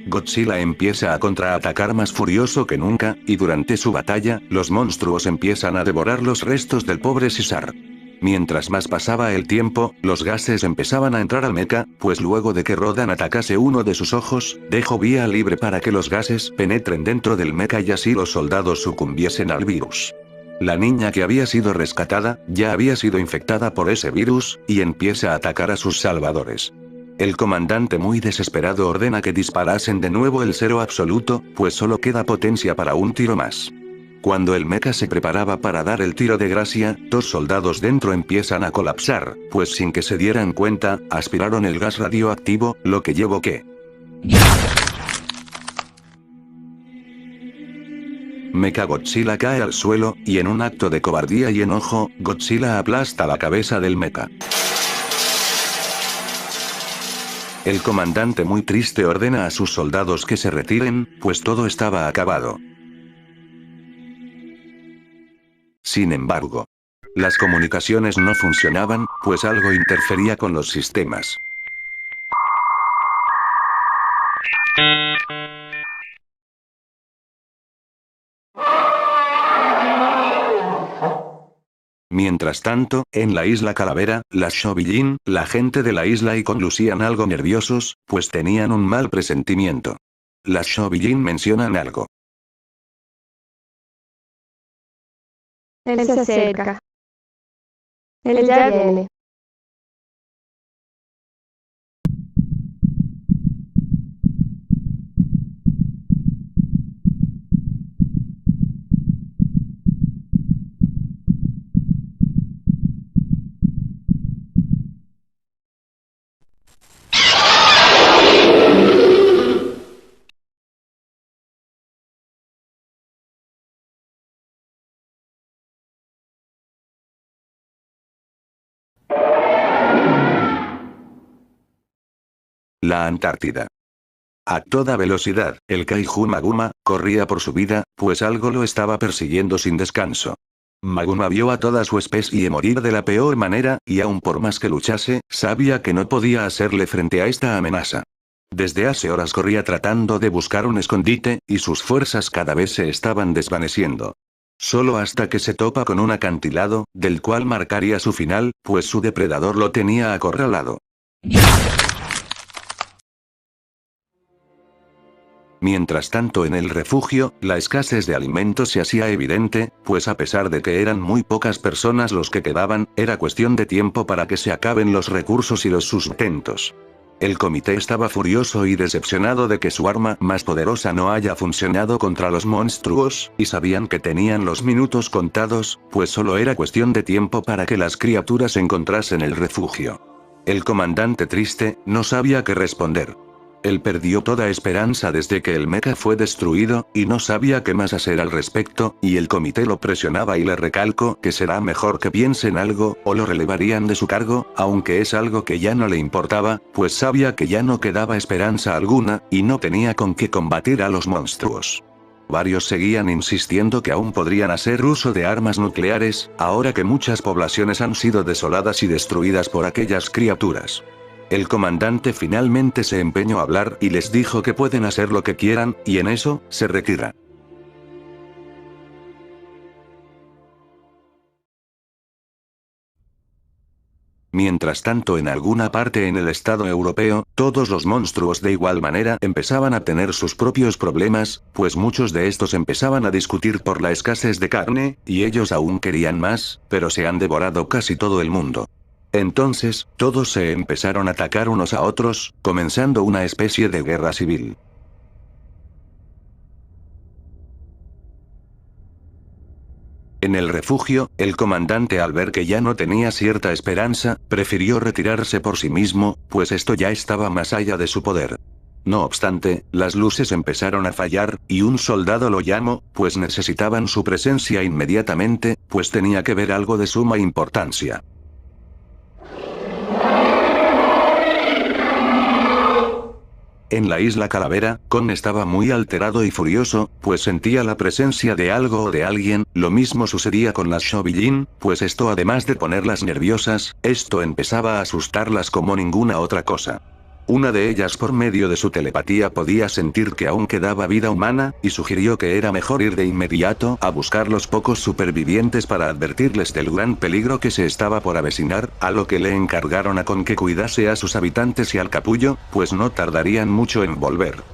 Godzilla empieza a contraatacar más furioso que nunca, y durante su batalla, los monstruos empiezan a devorar los restos del pobre Caesar. Mientras más pasaba el tiempo, los gases empezaban a entrar al mecha, pues luego de que Rodan atacase uno de sus ojos, dejó vía libre para que los gases penetren dentro del mecha y así los soldados sucumbiesen al virus. La niña que había sido rescatada, ya había sido infectada por ese virus, y empieza a atacar a sus salvadores. El comandante muy desesperado ordena que disparasen de nuevo el cero absoluto, pues solo queda potencia para un tiro más. Cuando el mecha se preparaba para dar el tiro de gracia, dos soldados dentro empiezan a colapsar, pues sin que se dieran cuenta, aspiraron el gas radioactivo, lo que llevó que Mechagodzilla cae al suelo, y en un acto de cobardía y enojo, Godzilla aplasta la cabeza del mecha. El comandante muy triste ordena a sus soldados que se retiren, pues todo estaba acabado. Sin embargo, las comunicaciones no funcionaban, pues algo interfería con los sistemas. Mientras tanto, en la isla Calavera, las Shobilin, la gente de la isla Icon lucían algo nerviosos, pues tenían un mal presentimiento. Las Shobilin mencionan algo. Él se acerca. Él ya viene. La Antártida. A toda velocidad, el Kaiju Maguma corría por su vida, pues algo lo estaba persiguiendo sin descanso. Maguma vio a toda su especie morir de la peor manera, y aun por más que luchase, sabía que no podía hacerle frente a esta amenaza. Desde hace horas corría tratando de buscar un escondite, y sus fuerzas cada vez se estaban desvaneciendo. Solo hasta que se topa con un acantilado, del cual marcaría su final, pues su depredador lo tenía acorralado. Mientras tanto en el refugio, la escasez de alimentos se hacía evidente, pues a pesar de que eran muy pocas personas los que quedaban, era cuestión de tiempo para que se acaben los recursos y los sustentos. El comité estaba furioso y decepcionado de que su arma más poderosa no haya funcionado contra los monstruos, y sabían que tenían los minutos contados, pues solo era cuestión de tiempo para que las criaturas encontrasen el refugio. El comandante triste, no sabía qué responder. Él perdió toda esperanza desde que el mecha fue destruido, y no sabía qué más hacer al respecto, y el comité lo presionaba y le recalcó que será mejor que piense en algo, o lo relevarían de su cargo, aunque es algo que ya no le importaba, pues sabía que ya no quedaba esperanza alguna, y no tenía con qué combatir a los monstruos. Varios seguían insistiendo que aún podrían hacer uso de armas nucleares, ahora que muchas poblaciones han sido desoladas y destruidas por aquellas criaturas. El comandante finalmente se empeñó a hablar y les dijo que pueden hacer lo que quieran, y en eso, se retira. Mientras tanto en alguna parte en el estado europeo, todos los monstruos de igual manera empezaban a tener sus propios problemas, pues muchos de estos empezaban a discutir por la escasez de carne, y ellos aún querían más, pero se han devorado casi todo el mundo. Entonces, todos se empezaron a atacar unos a otros, comenzando una especie de guerra civil. En el refugio, el comandante al ver que ya no tenía cierta esperanza, prefirió retirarse por sí mismo, pues esto ya estaba más allá de su poder. No obstante, las luces empezaron a fallar, y un soldado lo llamó, pues necesitaban su presencia inmediatamente, pues tenía que ver algo de suma importancia. En la isla Calavera, Kon estaba muy alterado y furioso, pues sentía la presencia de algo o de alguien. Lo mismo sucedía con las Shobilin, pues esto además de ponerlas nerviosas, esto empezaba a asustarlas como ninguna otra cosa. Una de ellas por medio de su telepatía podía sentir que aún quedaba vida humana, y sugirió que era mejor ir de inmediato a buscar los pocos supervivientes para advertirles del gran peligro que se estaba por avecinar, a lo que le encargaron a Kon que cuidase a sus habitantes y al capullo, pues no tardarían mucho en volver.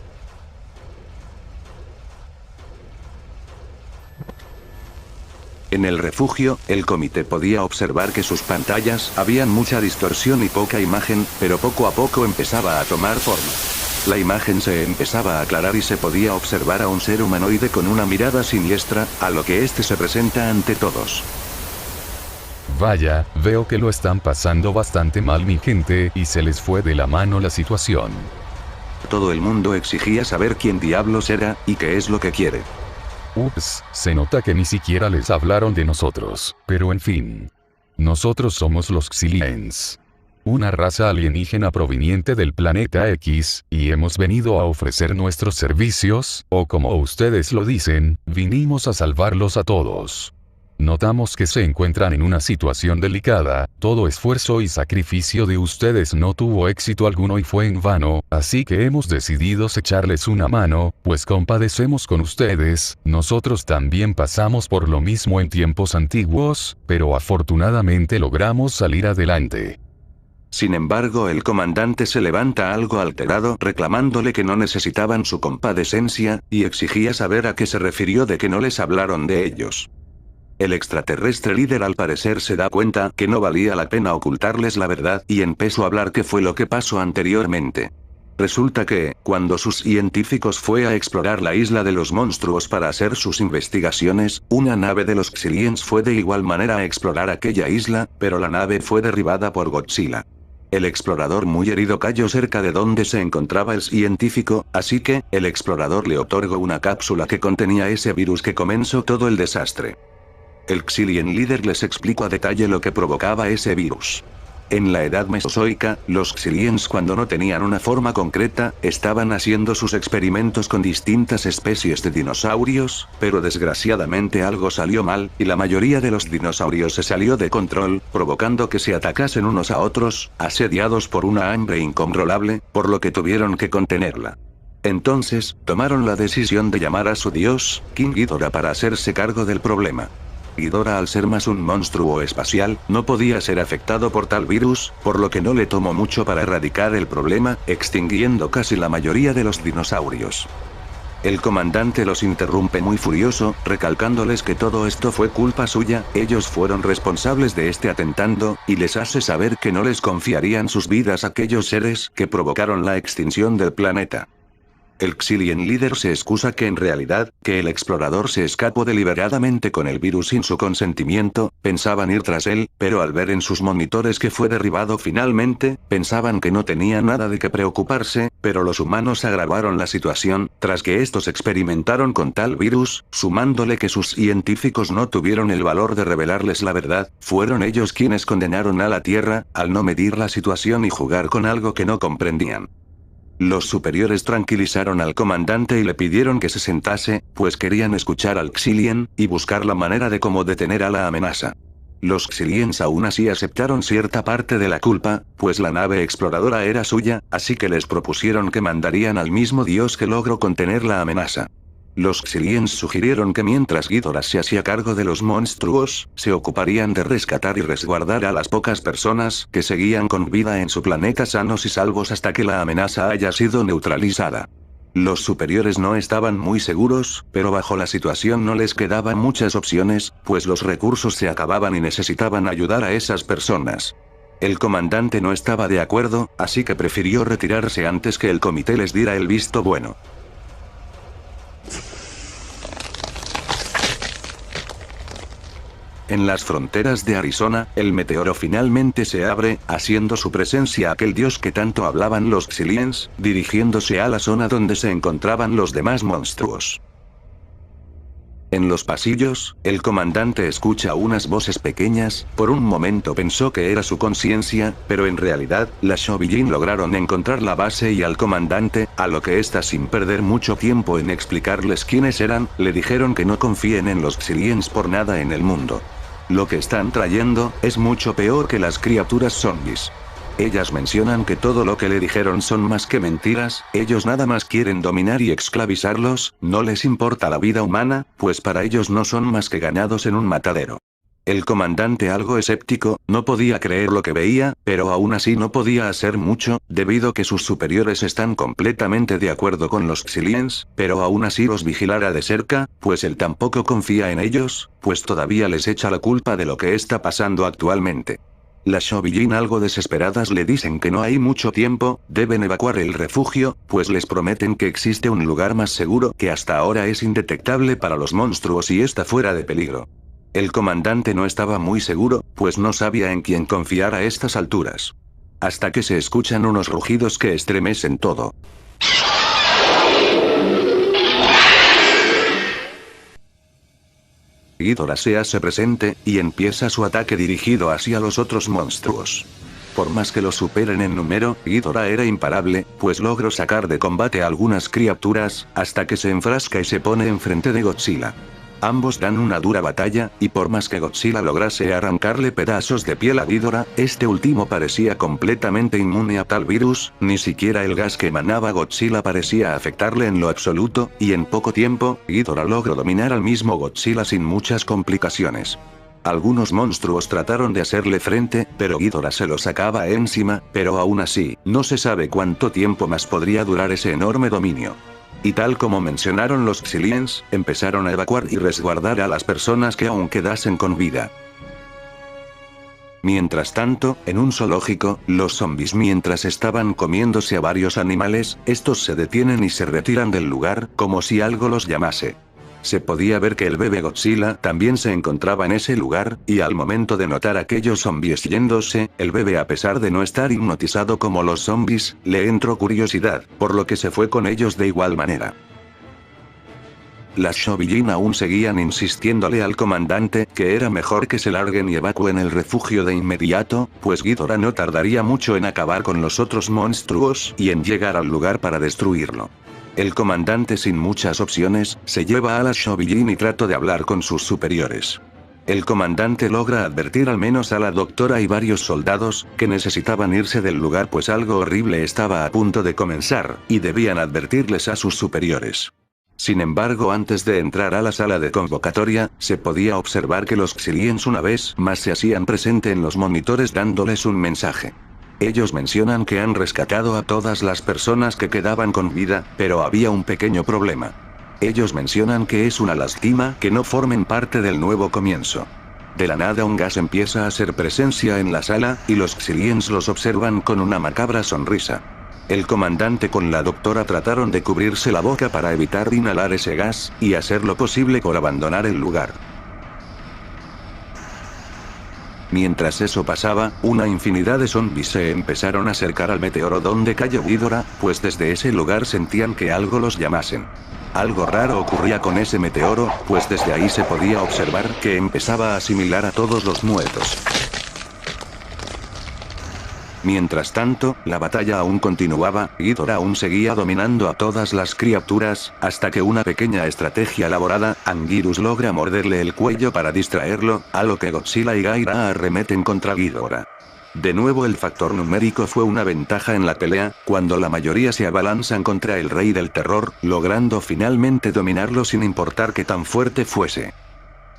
En el refugio, el comité podía observar que sus pantallas habían mucha distorsión y poca imagen, pero poco a poco empezaba a tomar forma. La imagen se empezaba a aclarar y se podía observar a un ser humanoide con una mirada siniestra, a lo que este se presenta ante todos. Vaya, veo que lo están pasando bastante mal mi gente, y se les fue de la mano la situación. Todo el mundo exigía saber quién diablos era, y qué es lo que quiere. Ups, se nota que ni siquiera les hablaron de nosotros, pero en fin. Nosotros somos los Xiliens. una raza alienígena proveniente del planeta X, y hemos venido a ofrecer nuestros servicios, o como ustedes lo dicen, vinimos a salvarlos a todos. Notamos que se encuentran en una situación delicada, todo esfuerzo y sacrificio de ustedes no tuvo éxito alguno y fue en vano, así que hemos decidido echarles una mano, pues compadecemos con ustedes, nosotros también pasamos por lo mismo en tiempos antiguos, pero afortunadamente logramos salir adelante. Sin embargo, el comandante se levanta algo alterado reclamándole que no necesitaban su compadecencia, y exigía saber a qué se refirió de que no les hablaron de ellos. El extraterrestre líder al parecer se da cuenta que no valía la pena ocultarles la verdad y empezó a hablar qué fue lo que pasó anteriormente. Resulta que, cuando sus científicos fue a explorar la isla de los monstruos para hacer sus investigaciones, una nave de los Xiliens fue de igual manera a explorar aquella isla, pero la nave fue derribada por Godzilla. El explorador muy herido cayó cerca de donde se encontraba el científico, así que, el explorador le otorgó una cápsula que contenía ese virus que comenzó todo el desastre. El Xilien líder les explicó a detalle lo que provocaba ese virus. En la edad mesozoica, los Xiliens cuando no tenían una forma concreta, estaban haciendo sus experimentos con distintas especies de dinosaurios, pero desgraciadamente algo salió mal, y la mayoría de los dinosaurios se salió de control, provocando que se atacasen unos a otros, asediados por una hambre incontrolable, por lo que tuvieron que contenerla. Entonces, tomaron la decisión de llamar a su dios, King Ghidorah, para hacerse cargo del problema. Ghidorah, al ser más un monstruo espacial, no podía ser afectado por tal virus, por lo que no le tomó mucho para erradicar el problema, extinguiendo casi la mayoría de los dinosaurios. El comandante los interrumpe muy furioso, recalcándoles que todo esto fue culpa suya, ellos fueron responsables de este atentado, y les hace saber que no les confiarían sus vidas a aquellos seres que provocaron la extinción del planeta. El Xilien líder se excusa que en realidad, que el explorador se escapó deliberadamente con el virus sin su consentimiento, pensaban ir tras él, pero al ver en sus monitores que fue derribado finalmente, pensaban que no tenía nada de qué preocuparse, pero los humanos agravaron la situación, tras que estos experimentaron con tal virus, sumándole que sus científicos no tuvieron el valor de revelarles la verdad, fueron ellos quienes condenaron a la Tierra, al no medir la situación y jugar con algo que no comprendían. Los superiores tranquilizaron al comandante y le pidieron que se sentase, pues querían escuchar al Xilien, y buscar la manera de cómo detener a la amenaza. Los Xiliens aún así aceptaron cierta parte de la culpa, pues la nave exploradora era suya, así que les propusieron que mandarían al mismo dios que logró contener la amenaza. Los Xiliens sugirieron que mientras Ghidorah se hacía cargo de los monstruos, se ocuparían de rescatar y resguardar a las pocas personas que seguían con vida en su planeta sanos y salvos hasta que la amenaza haya sido neutralizada. Los superiores no estaban muy seguros, pero bajo la situación no les quedaban muchas opciones, pues los recursos se acababan y necesitaban ayudar a esas personas. El comandante no estaba de acuerdo, así que prefirió retirarse antes que el comité les diera el visto bueno. En las fronteras de Arizona, el meteoro finalmente se abre, haciendo su presencia aquel dios que tanto hablaban los Xiliens, dirigiéndose a la zona donde se encontraban los demás monstruos. En los pasillos, el comandante escucha unas voces pequeñas, por un momento pensó que era su conciencia, pero en realidad, las Shoujin lograron encontrar la base y al comandante, a lo que ésta sin perder mucho tiempo en explicarles quiénes eran, le dijeron que no confíen en los Xiliens por nada en el mundo. Lo que están trayendo, es mucho peor que las criaturas zombies. Ellas mencionan que todo lo que le dijeron son más que mentiras, ellos nada más quieren dominar y esclavizarlos, no les importa la vida humana, pues para ellos no son más que ganados en un matadero. El comandante, algo escéptico, no podía creer lo que veía, pero aún así no podía hacer mucho, debido que sus superiores están completamente de acuerdo con los Xiliens, pero aún así los vigilará de cerca, pues él tampoco confía en ellos, pues todavía les echa la culpa de lo que está pasando actualmente. Las Shoujin algo desesperadas le dicen que no hay mucho tiempo, deben evacuar el refugio, pues les prometen que existe un lugar más seguro que hasta ahora es indetectable para los monstruos y está fuera de peligro. El comandante no estaba muy seguro, pues no sabía en quién confiar a estas alturas. Hasta que se escuchan unos rugidos que estremecen todo. Ghidorah se hace presente, y empieza su ataque dirigido hacia los otros monstruos. Por más que lo superen en número, Ghidorah era imparable, pues logró sacar de combate a algunas criaturas, hasta que se enfrasca y se pone enfrente de Godzilla. Ambos dan una dura batalla, y por más que Godzilla lograse arrancarle pedazos de piel a Ghidorah, este último parecía completamente inmune a tal virus, ni siquiera el gas que emanaba Godzilla parecía afectarle en lo absoluto, y en poco tiempo, Ghidorah logró dominar al mismo Godzilla sin muchas complicaciones. Algunos monstruos trataron de hacerle frente, pero Ghidorah se lo sacaba encima, pero aún así, no se sabe cuánto tiempo más podría durar ese enorme dominio. Y tal como mencionaron los Xiliens, empezaron a evacuar y resguardar a las personas que aún quedasen con vida. Mientras tanto, en un zoológico, los zombies mientras estaban comiéndose a varios animales, estos se detienen y se retiran del lugar, como si algo los llamase. Se podía ver que el bebé Godzilla también se encontraba en ese lugar, y al momento de notar aquellos zombies yéndose, el bebé a pesar de no estar hipnotizado como los zombies, le entró curiosidad, por lo que se fue con ellos de igual manera. Las Shobijin aún seguían insistiéndole al comandante que era mejor que se larguen y evacúen el refugio de inmediato, pues Ghidorah no tardaría mucho en acabar con los otros monstruos y en llegar al lugar para destruirlo. El comandante sin muchas opciones, se lleva a las Shobijin y trata de hablar con sus superiores. El comandante logra advertir al menos a la doctora y varios soldados, que necesitaban irse del lugar pues algo horrible estaba a punto de comenzar, y debían advertirles a sus superiores. Sin embargo, antes de entrar a la sala de convocatoria, se podía observar que los Xiliens una vez más se hacían presente en los monitores dándoles un mensaje. Ellos mencionan que han rescatado a todas las personas que quedaban con vida, pero había un pequeño problema. Ellos mencionan que es una lástima que no formen parte del nuevo comienzo. De la nada un gas empieza a hacer presencia en la sala, y los Xiliens los observan con una macabra sonrisa. El comandante con la doctora trataron de cubrirse la boca para evitar inhalar ese gas, y hacer lo posible por abandonar el lugar. Mientras eso pasaba, una infinidad de zombies se empezaron a acercar al meteoro donde cayó Ghidorah, pues desde ese lugar sentían que algo los llamasen. Algo raro ocurría con ese meteoro, pues desde ahí se podía observar que empezaba a asimilar a todos los muertos. Mientras tanto, la batalla aún continuaba, Ghidorah aún seguía dominando a todas las criaturas, hasta que una pequeña estrategia elaborada, Anguirus logra morderle el cuello para distraerlo, a lo que Godzilla y Gaira arremeten contra Ghidorah. De nuevo el factor numérico fue una ventaja en la pelea, cuando la mayoría se abalanzan contra el rey del terror, logrando finalmente dominarlo sin importar qué tan fuerte fuese.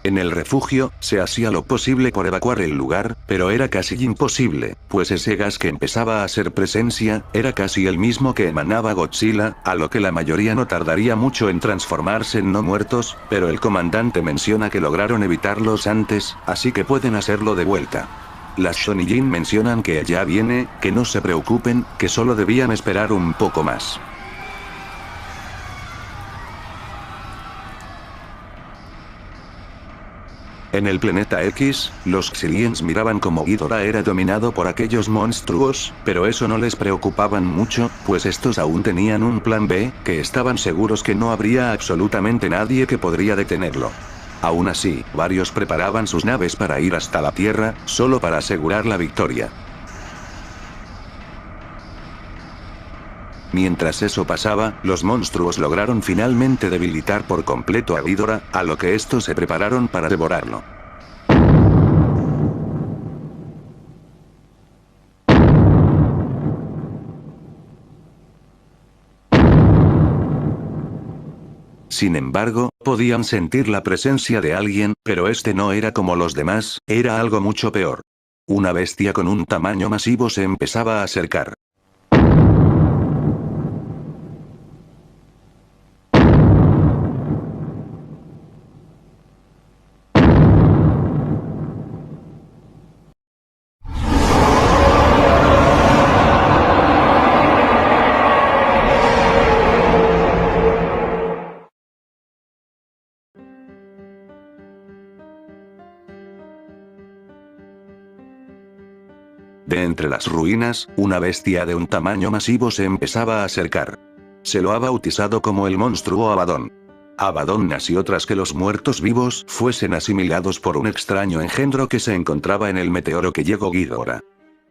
En el refugio, se hacía lo posible por evacuar el lugar, pero era casi imposible, pues ese gas que empezaba a hacer presencia, era casi el mismo que emanaba Godzilla, a lo que la mayoría no tardaría mucho en transformarse en no muertos, pero el comandante menciona que lograron evitarlos antes, así que pueden hacerlo de vuelta. Las Shonijin mencionan que ya viene, que no se preocupen, que solo debían esperar un poco más. En el planeta X, los Xiliens miraban como Ghidorah era dominado por aquellos monstruos, pero eso no les preocupaban mucho, pues estos aún tenían un plan B, que estaban seguros que no habría absolutamente nadie que podría detenerlo. Aún así, varios preparaban sus naves para ir hasta la Tierra, solo para asegurar la victoria. Mientras eso pasaba, los monstruos lograron finalmente debilitar por completo a Ghidorah, a lo que estos se prepararon para devorarlo. Sin embargo, podían sentir la presencia de alguien, pero este no era como los demás, era algo mucho peor. Una bestia con un tamaño masivo se empezaba a acercar. De entre las ruinas, una bestia de un tamaño masivo se empezaba a acercar. Se lo ha bautizado como el monstruo Abaddon. Abaddon nació tras que los muertos vivos fuesen asimilados por un extraño engendro que se encontraba en el meteoro que llegó Ghidorah.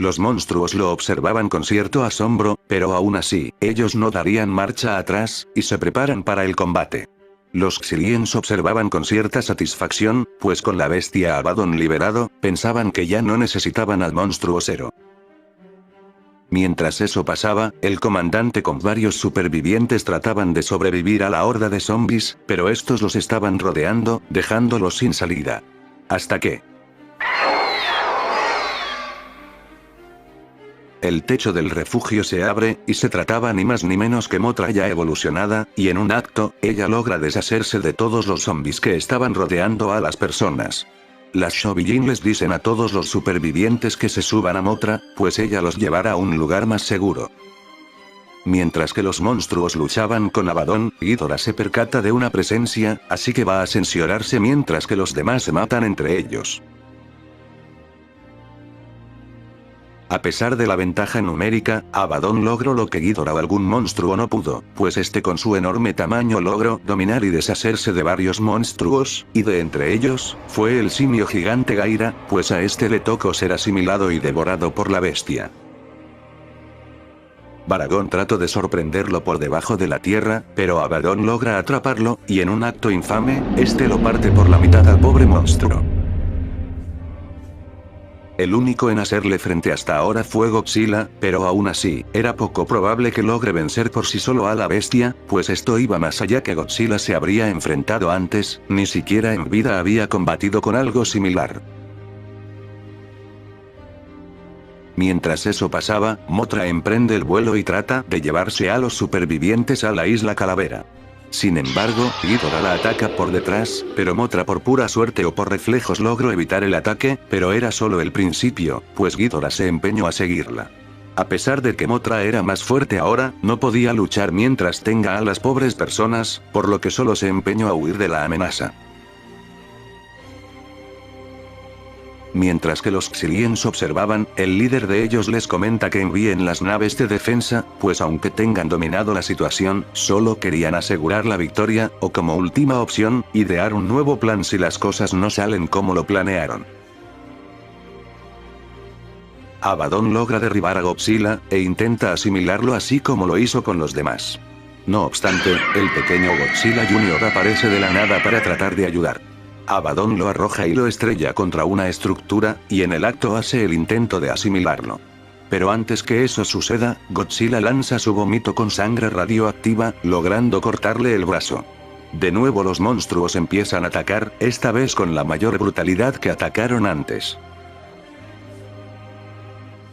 Los monstruos lo observaban con cierto asombro, pero aún así, ellos no darían marcha atrás, y se preparan para el combate. Los Xiliens observaban con cierta satisfacción, pues con la bestia Abaddon liberado, pensaban que ya no necesitaban al monstruo Zero. Mientras eso pasaba, el comandante con varios supervivientes trataban de sobrevivir a la horda de zombies, pero estos los estaban rodeando, dejándolos sin salida. Hasta que el techo del refugio se abre, y se trataba ni más ni menos que Mothra ya evolucionada, y en un acto, ella logra deshacerse de todos los zombies que estaban rodeando a las personas. Las Shobijin les dicen a todos los supervivientes que se suban a Mothra, pues ella los llevará a un lugar más seguro. Mientras que los monstruos luchaban con Abaddon, Ghidorah se percata de una presencia, así que va a ascensionarse mientras que los demás se matan entre ellos. A pesar de la ventaja numérica, Abaddon logró lo que Ghidorah o algún monstruo no pudo, pues este con su enorme tamaño logró dominar y deshacerse de varios monstruos, y de entre ellos, fue el simio gigante Gaira, pues a este le tocó ser asimilado y devorado por la bestia. Baragon trató de sorprenderlo por debajo de la tierra, pero Abaddon logra atraparlo, y en un acto infame, este lo parte por la mitad al pobre monstruo. El único en hacerle frente hasta ahora fue Godzilla, pero aún así, era poco probable que logre vencer por sí solo a la bestia, pues esto iba más allá que Godzilla se habría enfrentado antes, ni siquiera en vida había combatido con algo similar. Mientras eso pasaba, Mothra emprende el vuelo y trata de llevarse a los supervivientes a la isla Calavera. Sin embargo, Ghidorah la ataca por detrás, pero Mothra por pura suerte o por reflejos logró evitar el ataque, pero era solo el principio, pues Ghidorah se empeñó a seguirla. A pesar de que Mothra era más fuerte ahora, no podía luchar mientras tenga a las pobres personas, por lo que solo se empeñó a huir de la amenaza. Mientras que los Xiliens observaban, el líder de ellos les comenta que envíen las naves de defensa, pues aunque tengan dominado la situación, solo querían asegurar la victoria, o como última opción, idear un nuevo plan si las cosas no salen como lo planearon. Abaddon logra derribar a Godzilla, e intenta asimilarlo así como lo hizo con los demás. No obstante, el pequeño Godzilla Jr. aparece de la nada para tratar de ayudar. Abaddon lo arroja y lo estrella contra una estructura, y en el acto hace el intento de asimilarlo. Pero antes que eso suceda, Godzilla lanza su vómito con sangre radioactiva, logrando cortarle el brazo. De nuevo los monstruos empiezan a atacar, esta vez con la mayor brutalidad que atacaron antes.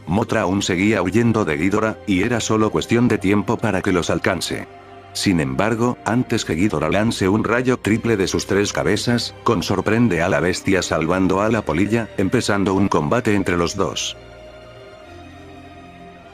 Mothra aún seguía huyendo de Ghidorah, y era solo cuestión de tiempo para que los alcance. Sin embargo, antes que Ghidorah lance un rayo triple de sus 3 cabezas, Kon sorprende a la bestia salvando a la polilla, empezando un combate entre los dos.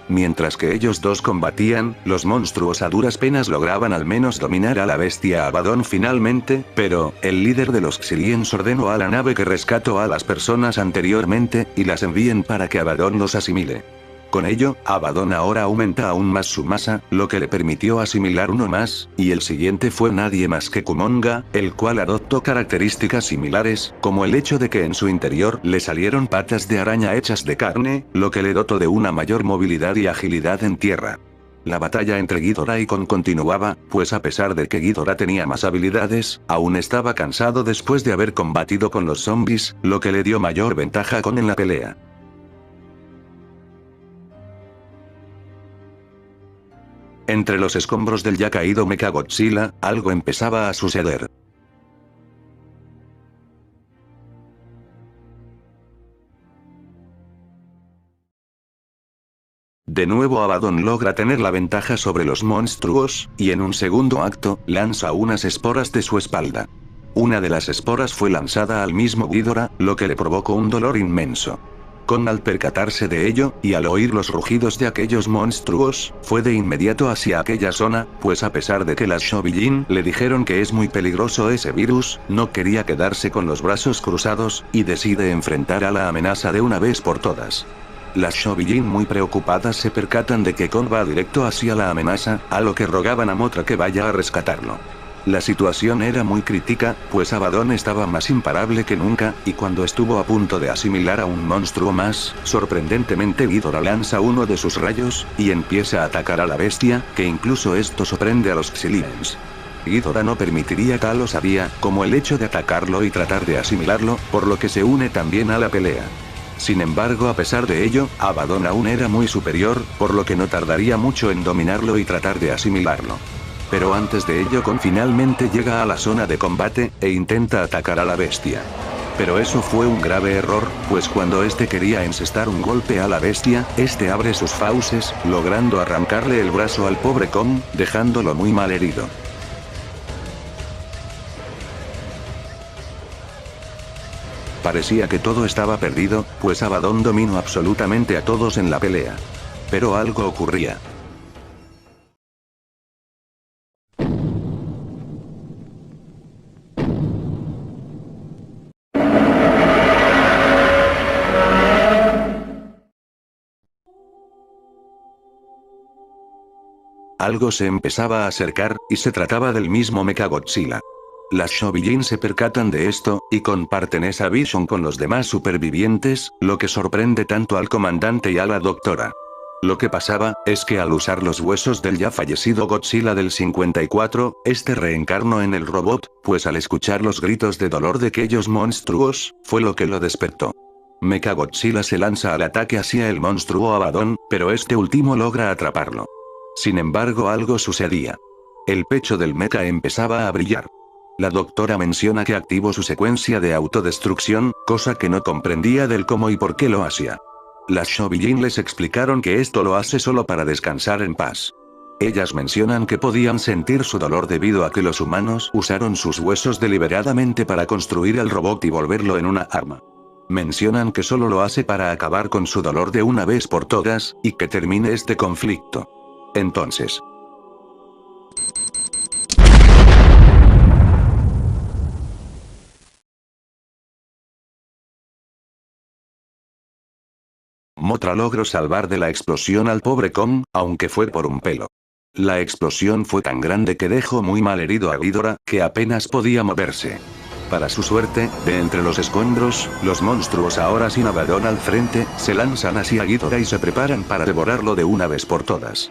Mientras que ellos dos combatían, los monstruos a duras penas lograban al menos dominar a la bestia Abaddon finalmente, pero, el líder de los Xiliens ordenó a la nave que rescató a las personas anteriormente, y las envíen para que Abaddon los asimile. Con ello, Abaddon ahora aumenta aún más su masa, lo que le permitió asimilar uno más, y el siguiente fue nadie más que Kumonga, el cual adoptó características similares, como el hecho de que en su interior le salieron patas de araña hechas de carne, lo que le dotó de una mayor movilidad y agilidad en tierra. La batalla entre Ghidorah y Kon continuaba, pues a pesar de que Ghidorah tenía más habilidades, aún estaba cansado después de haber combatido con los zombies, lo que le dio mayor ventaja a Kon en la pelea. Entre los escombros del ya caído Mechagodzilla, algo empezaba a suceder. De nuevo Abaddon logra tener la ventaja sobre los monstruos, y en un segundo acto, lanza unas esporas de su espalda. Una de las esporas fue lanzada al mismo Ghidorah, lo que le provocó un dolor inmenso. Kon al percatarse de ello, y al oír los rugidos de aquellos monstruos, fue de inmediato hacia aquella zona, pues a pesar de que las Shobijin le dijeron que es muy peligroso ese virus, no quería quedarse con los brazos cruzados, y decide enfrentar a la amenaza de una vez por todas. Las Shobijin muy preocupadas se percatan de que Kon va directo hacia la amenaza, a lo que rogaban a Mothra que vaya a rescatarlo. La situación era muy crítica, pues Abaddon estaba más imparable que nunca, y cuando estuvo a punto de asimilar a un monstruo más, sorprendentemente Ghidorah lanza uno de sus rayos, y empieza a atacar a la bestia, que incluso esto sorprende a los Xiliens. Ghidorah no permitiría tal osadía, como el hecho de atacarlo y tratar de asimilarlo, por lo que se une también a la pelea. Sin embargo, a pesar de ello, Abaddon aún era muy superior, por lo que no tardaría mucho en dominarlo y tratar de asimilarlo. Pero antes de ello Kong finalmente llega a la zona de combate, e intenta atacar a la bestia. Pero eso fue un grave error, pues cuando este quería encestar un golpe a la bestia, este abre sus fauces, logrando arrancarle el brazo al pobre Kong, dejándolo muy mal herido. Parecía que todo estaba perdido, pues Abaddon dominó absolutamente a todos en la pelea. Pero algo ocurría. Algo se empezaba a acercar, y se trataba del mismo Mechagodzilla. Las Shobijin se percatan de esto, y comparten esa visión con los demás supervivientes, lo que sorprende tanto al comandante y a la doctora. Lo que pasaba, es que al usar los huesos del ya fallecido Godzilla del 54, este reencarnó en el robot, pues al escuchar los gritos de dolor de aquellos monstruos, fue lo que lo despertó. Mechagodzilla se lanza al ataque hacia el monstruo Abaddon, pero este último logra atraparlo. Sin embargo, algo sucedía. El pecho del mecha empezaba a brillar. La doctora menciona que activó su secuencia de autodestrucción, cosa que no comprendía del cómo y por qué lo hacía. Las Shobijin les explicaron que esto lo hace solo para descansar en paz. Ellas mencionan que podían sentir su dolor debido a que los humanos usaron sus huesos deliberadamente para construir el robot y volverlo en una arma. Mencionan que solo lo hace para acabar con su dolor de una vez por todas, y que termine este conflicto. Entonces, Mothra logró salvar de la explosión al pobre Kong, aunque fue por un pelo. La explosión fue tan grande que dejó muy mal herido a Ghidorah, que apenas podía moverse. Para su suerte, de entre los escombros, los monstruos ahora sin Abaddon al frente, se lanzan hacia Ghidorah y se preparan para devorarlo de una vez por todas.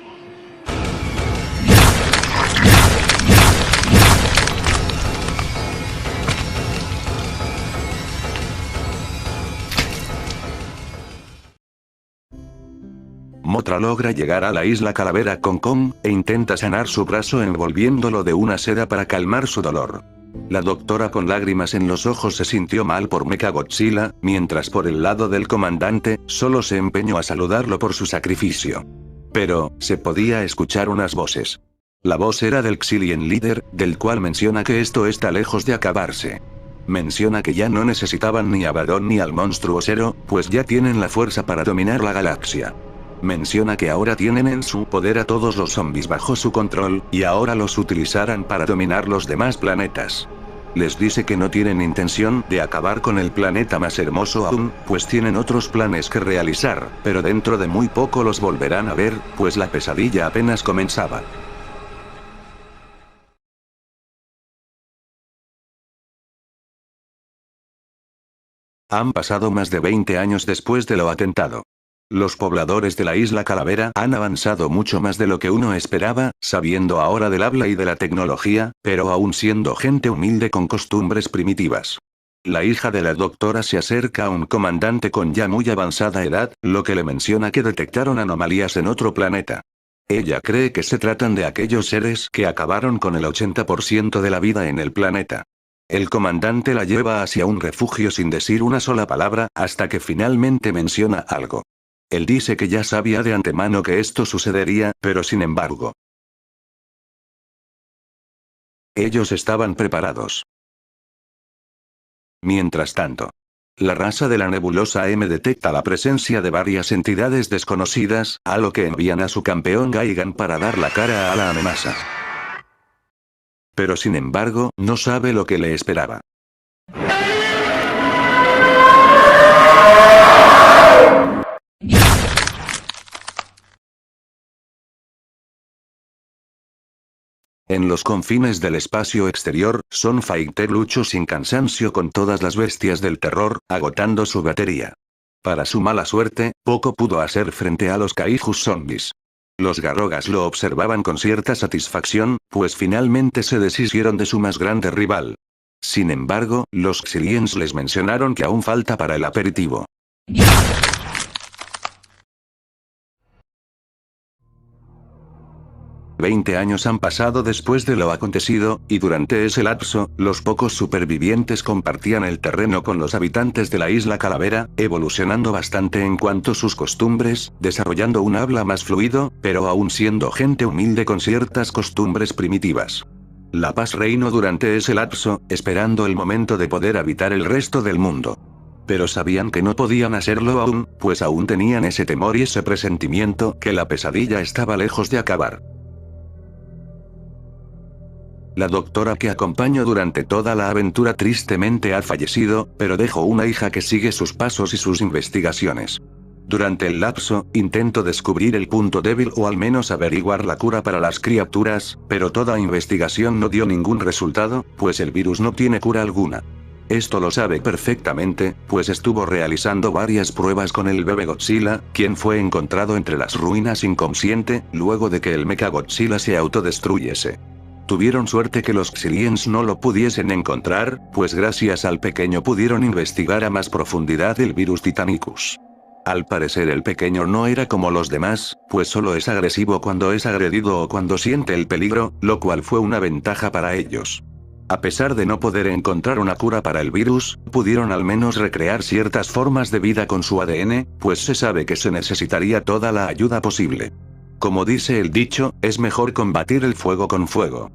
Mothra logra llegar a la isla Calavera con Kong, e intenta sanar su brazo envolviéndolo de una seda para calmar su dolor. La doctora con lágrimas en los ojos se sintió mal por Mechagodzilla, mientras por el lado del comandante, solo se empeñó a saludarlo por su sacrificio. Pero, se podía escuchar unas voces. La voz era del Xilien líder, del cual menciona que esto está lejos de acabarse. Menciona que ya no necesitaban ni a Abaddon ni al monstruo Zero, pues ya tienen la fuerza para dominar la galaxia. Menciona que ahora tienen en su poder a todos los zombies bajo su control, y ahora los utilizarán para dominar los demás planetas. Les dice que no tienen intención de acabar con el planeta más hermoso aún, pues tienen otros planes que realizar, pero dentro de muy poco los volverán a ver, pues la pesadilla apenas comenzaba. Han pasado más de 20 años después de lo atentado. Los pobladores de la isla Calavera han avanzado mucho más de lo que uno esperaba, sabiendo ahora del habla y de la tecnología, pero aún siendo gente humilde con costumbres primitivas. La hija de la doctora se acerca a un comandante con ya muy avanzada edad, lo que le menciona que detectaron anomalías en otro planeta. Ella cree que se tratan de aquellos seres que acabaron con el 80% de la vida en el planeta. El comandante la lleva hacia un refugio sin decir una sola palabra, hasta que finalmente menciona algo. Él dice que ya sabía de antemano que esto sucedería, pero sin embargo, ellos estaban preparados. Mientras tanto, la raza de la nebulosa M detecta la presencia de varias entidades desconocidas, a lo que envían a su campeón Gaigan para dar la cara a la amenaza. Pero sin embargo, no sabe lo que le esperaba. En los confines del espacio exterior, Son Fighter luchó sin cansancio con todas las bestias del terror, agotando su batería. Para su mala suerte, poco pudo hacer frente a los kaijus zombies. Los Garrogas lo observaban con cierta satisfacción, pues finalmente se deshicieron de su más grande rival. Sin embargo, los Xiliens les mencionaron que aún falta para el aperitivo. 20 años han pasado después de lo acontecido, y durante ese lapso, los pocos supervivientes compartían el terreno con los habitantes de la isla Calavera, evolucionando bastante en cuanto a sus costumbres, desarrollando un habla más fluido, pero aún siendo gente humilde con ciertas costumbres primitivas. La paz reinó durante ese lapso, esperando el momento de poder habitar el resto del mundo. Pero sabían que no podían hacerlo aún, pues aún tenían ese temor y ese presentimiento que la pesadilla estaba lejos de acabar. La doctora que acompañó durante toda la aventura tristemente ha fallecido, pero dejó una hija que sigue sus pasos y sus investigaciones. Durante el lapso, intento descubrir el punto débil o al menos averiguar la cura para las criaturas, pero toda investigación no dio ningún resultado, pues el virus no tiene cura alguna. Esto lo sabe perfectamente, pues estuvo realizando varias pruebas con el bebé Godzilla, quien fue encontrado entre las ruinas inconsciente, luego de que el Mecha Godzilla se autodestruyese. Tuvieron suerte que los Xiliens no lo pudiesen encontrar, pues gracias al pequeño pudieron investigar a más profundidad el virus Titanicus. Al parecer el pequeño no era como los demás, pues solo es agresivo cuando es agredido o cuando siente el peligro, lo cual fue una ventaja para ellos. A pesar de no poder encontrar una cura para el virus, pudieron al menos recrear ciertas formas de vida con su ADN, pues se sabe que se necesitaría toda la ayuda posible. Como dice el dicho, es mejor combatir el fuego con fuego.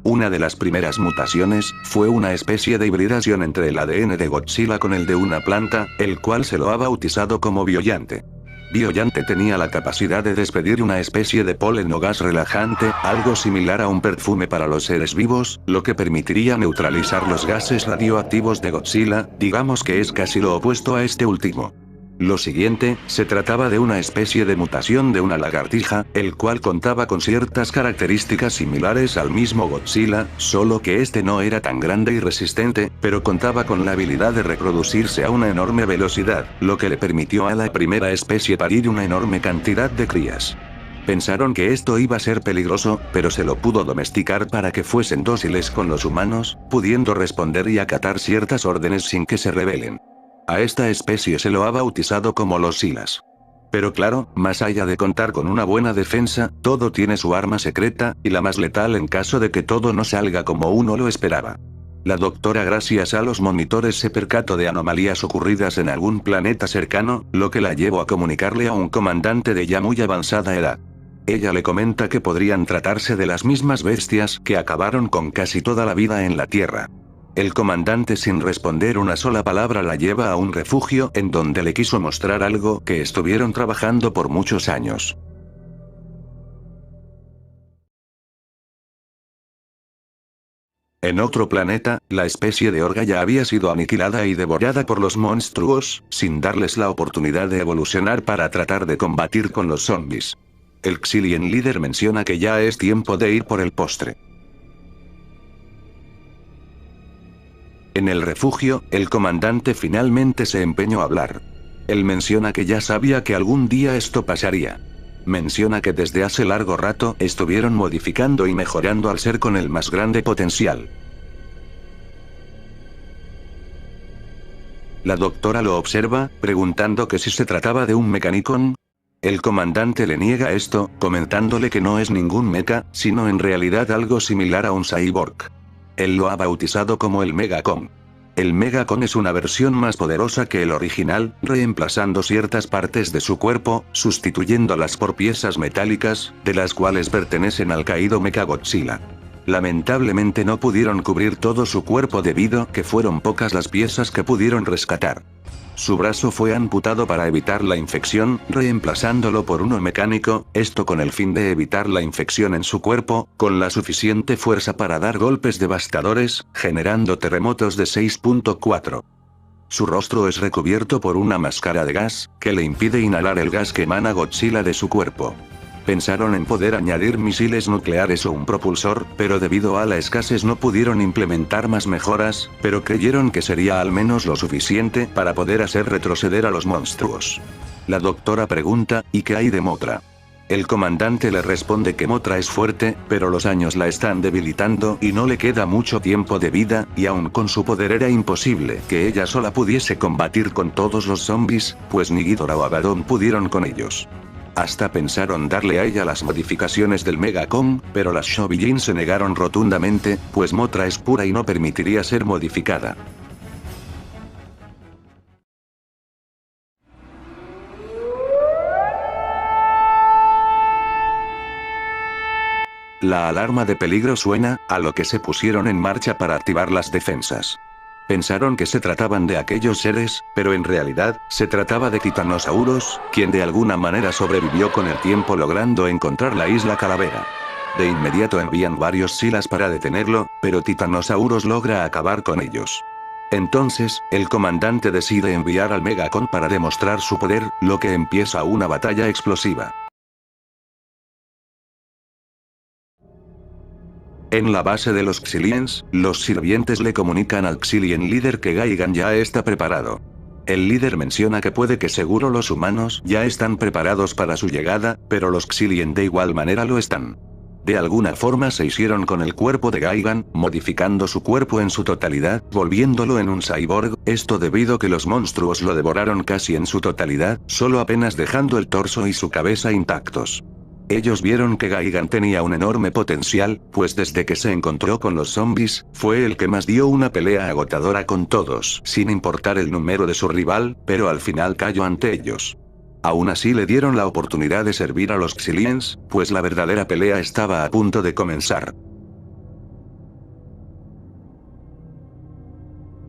Una de las primeras mutaciones, fue una especie de hibridación entre el ADN de Godzilla con el de una planta, el cual se lo ha bautizado como Biollante. Biollante tenía la capacidad de despedir una especie de polen o gas relajante, algo similar a un perfume para los seres vivos, lo que permitiría neutralizar los gases radioactivos de Godzilla, digamos que es casi lo opuesto a este último. Lo siguiente, se trataba de una especie de mutación de una lagartija, el cual contaba con ciertas características similares al mismo Godzilla, solo que este no era tan grande y resistente, pero contaba con la habilidad de reproducirse a una enorme velocidad, lo que le permitió a la primera especie parir una enorme cantidad de crías. Pensaron que esto iba a ser peligroso, pero se lo pudo domesticar para que fuesen dóciles con los humanos, pudiendo responder y acatar ciertas órdenes sin que se rebelen. A esta especie se lo ha bautizado como los Silas. Pero claro, más allá de contar con una buena defensa, todo tiene su arma secreta, y la más letal en caso de que todo no salga como uno lo esperaba. La doctora gracias a los monitores se percató de anomalías ocurridas en algún planeta cercano, lo que la llevó a comunicarle a un comandante de ya muy avanzada edad. Ella le comenta que podrían tratarse de las mismas bestias que acabaron con casi toda la vida en la Tierra. El comandante sin responder una sola palabra la lleva a un refugio en donde le quiso mostrar algo que estuvieron trabajando por muchos años. En otro planeta, la especie de Orga ya había sido aniquilada y devorada por los monstruos, sin darles la oportunidad de evolucionar para tratar de combatir con los zombies. El Xilien líder menciona que ya es tiempo de ir por el postre. En el refugio, el comandante finalmente se empeñó a hablar. Él menciona que ya sabía que algún día esto pasaría. Menciona que desde hace largo rato estuvieron modificando y mejorando al ser con el más grande potencial. La doctora lo observa, preguntando que si se trataba de un mecanicón. El comandante le niega esto, comentándole que no es ningún mecha, sino en realidad algo similar a un cyborg. Él lo ha bautizado como el Megacon. El Megacon es una versión más poderosa que el original, reemplazando ciertas partes de su cuerpo, sustituyéndolas por piezas metálicas, de las cuales pertenecen al caído Mechagodzilla. Lamentablemente no pudieron cubrir todo su cuerpo debido a que fueron pocas las piezas que pudieron rescatar. Su brazo fue amputado para evitar la infección, reemplazándolo por uno mecánico, esto con el fin de evitar la infección en su cuerpo, con la suficiente fuerza para dar golpes devastadores, generando terremotos de 6.4. Su rostro es recubierto por una máscara de gas, que le impide inhalar el gas que emana Godzilla de su cuerpo. Pensaron en poder añadir misiles nucleares o un propulsor, pero debido a la escasez no pudieron implementar más mejoras, pero creyeron que sería al menos lo suficiente para poder hacer retroceder a los monstruos. La doctora pregunta, ¿y qué hay de Mothra? El comandante le responde que Mothra es fuerte, pero los años la están debilitando y no le queda mucho tiempo de vida, y aun con su poder era imposible que ella sola pudiese combatir con todos los zombies, pues ni Ghidorah o Abaddon pudieron con ellos. Hasta pensaron darle a ella las modificaciones del Megacon, pero las Shobi-Jin se negaron rotundamente, pues Mothra es pura y no permitiría ser modificada. La alarma de peligro suena, a lo que se pusieron en marcha para activar las defensas. Pensaron que se trataban de aquellos seres, pero en realidad, se trataba de Titanosaurus, quien de alguna manera sobrevivió con el tiempo logrando encontrar la isla Calavera. De inmediato envían varios Silas para detenerlo, pero Titanosaurus logra acabar con ellos. Entonces, el comandante decide enviar al Megacon para demostrar su poder, lo que empieza una batalla explosiva. En la base de los Xiliens, los sirvientes le comunican al Xilien líder que Gaigan ya está preparado. El líder menciona que puede que seguro los humanos ya están preparados para su llegada, pero los Xilien de igual manera lo están. De alguna forma se hicieron con el cuerpo de Gaigan, modificando su cuerpo en su totalidad, volviéndolo en un cyborg, esto debido que los monstruos lo devoraron casi en su totalidad, solo apenas dejando el torso y su cabeza intactos. Ellos vieron que Gaigan tenía un enorme potencial, pues desde que se encontró con los zombies, fue el que más dio una pelea agotadora con todos, sin importar el número de su rival, pero al final cayó ante ellos. Aún así le dieron la oportunidad de servir a los Xiliens, pues la verdadera pelea estaba a punto de comenzar.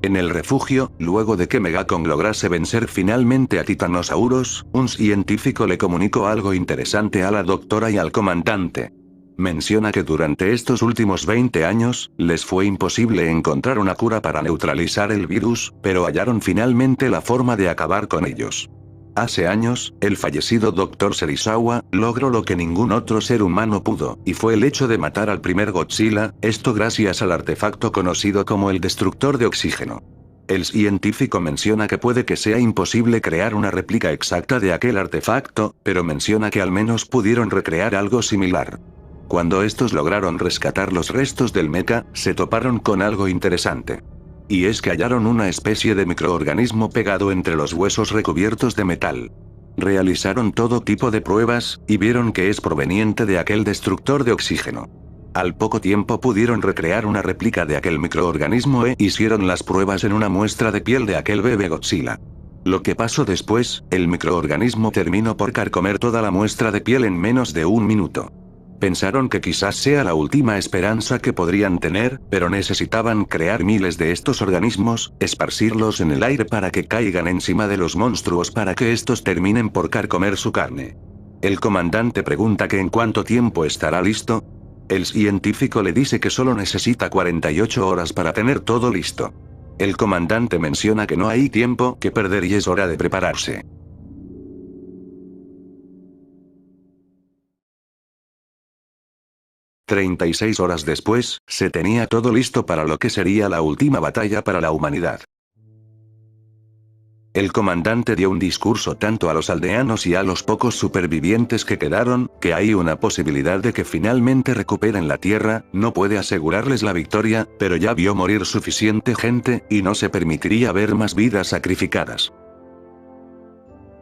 En el refugio, luego de que Megacon lograse vencer finalmente a Titanosaurus, un científico le comunicó algo interesante a la doctora y al comandante. Menciona que durante estos últimos 20 años, les fue imposible encontrar una cura para neutralizar el virus, pero hallaron finalmente la forma de acabar con ellos. Hace años, el fallecido Dr. Serizawa logró lo que ningún otro ser humano pudo, y fue el hecho de matar al primer Godzilla, esto gracias al artefacto conocido como el destructor de oxígeno. El científico menciona que puede que sea imposible crear una réplica exacta de aquel artefacto, pero menciona que al menos pudieron recrear algo similar. Cuando estos lograron rescatar los restos del mecha, se toparon con algo interesante. Y es que hallaron una especie de microorganismo pegado entre los huesos recubiertos de metal. Realizaron todo tipo de pruebas, y vieron que es proveniente de aquel destructor de oxígeno. Al poco tiempo pudieron recrear una réplica de aquel microorganismo e hicieron las pruebas en una muestra de piel de aquel bebé Godzilla. Lo que pasó después, el microorganismo terminó por carcomer toda la muestra de piel en menos de un minuto. Pensaron que quizás sea la última esperanza que podrían tener, pero necesitaban crear miles de estos organismos, esparcirlos en el aire para que caigan encima de los monstruos para que estos terminen por carcomer su carne. El comandante pregunta que en cuánto tiempo estará listo. El científico le dice que solo necesita 48 horas para tener todo listo. El comandante menciona que no hay tiempo que perder y es hora de prepararse. 36 horas después, se tenía todo listo para lo que sería la última batalla para la humanidad. El comandante dio un discurso tanto a los aldeanos y a los pocos supervivientes que quedaron, que hay una posibilidad de que finalmente recuperen la tierra, no puede asegurarles la victoria, pero ya vio morir suficiente gente, y no se permitiría ver más vidas sacrificadas.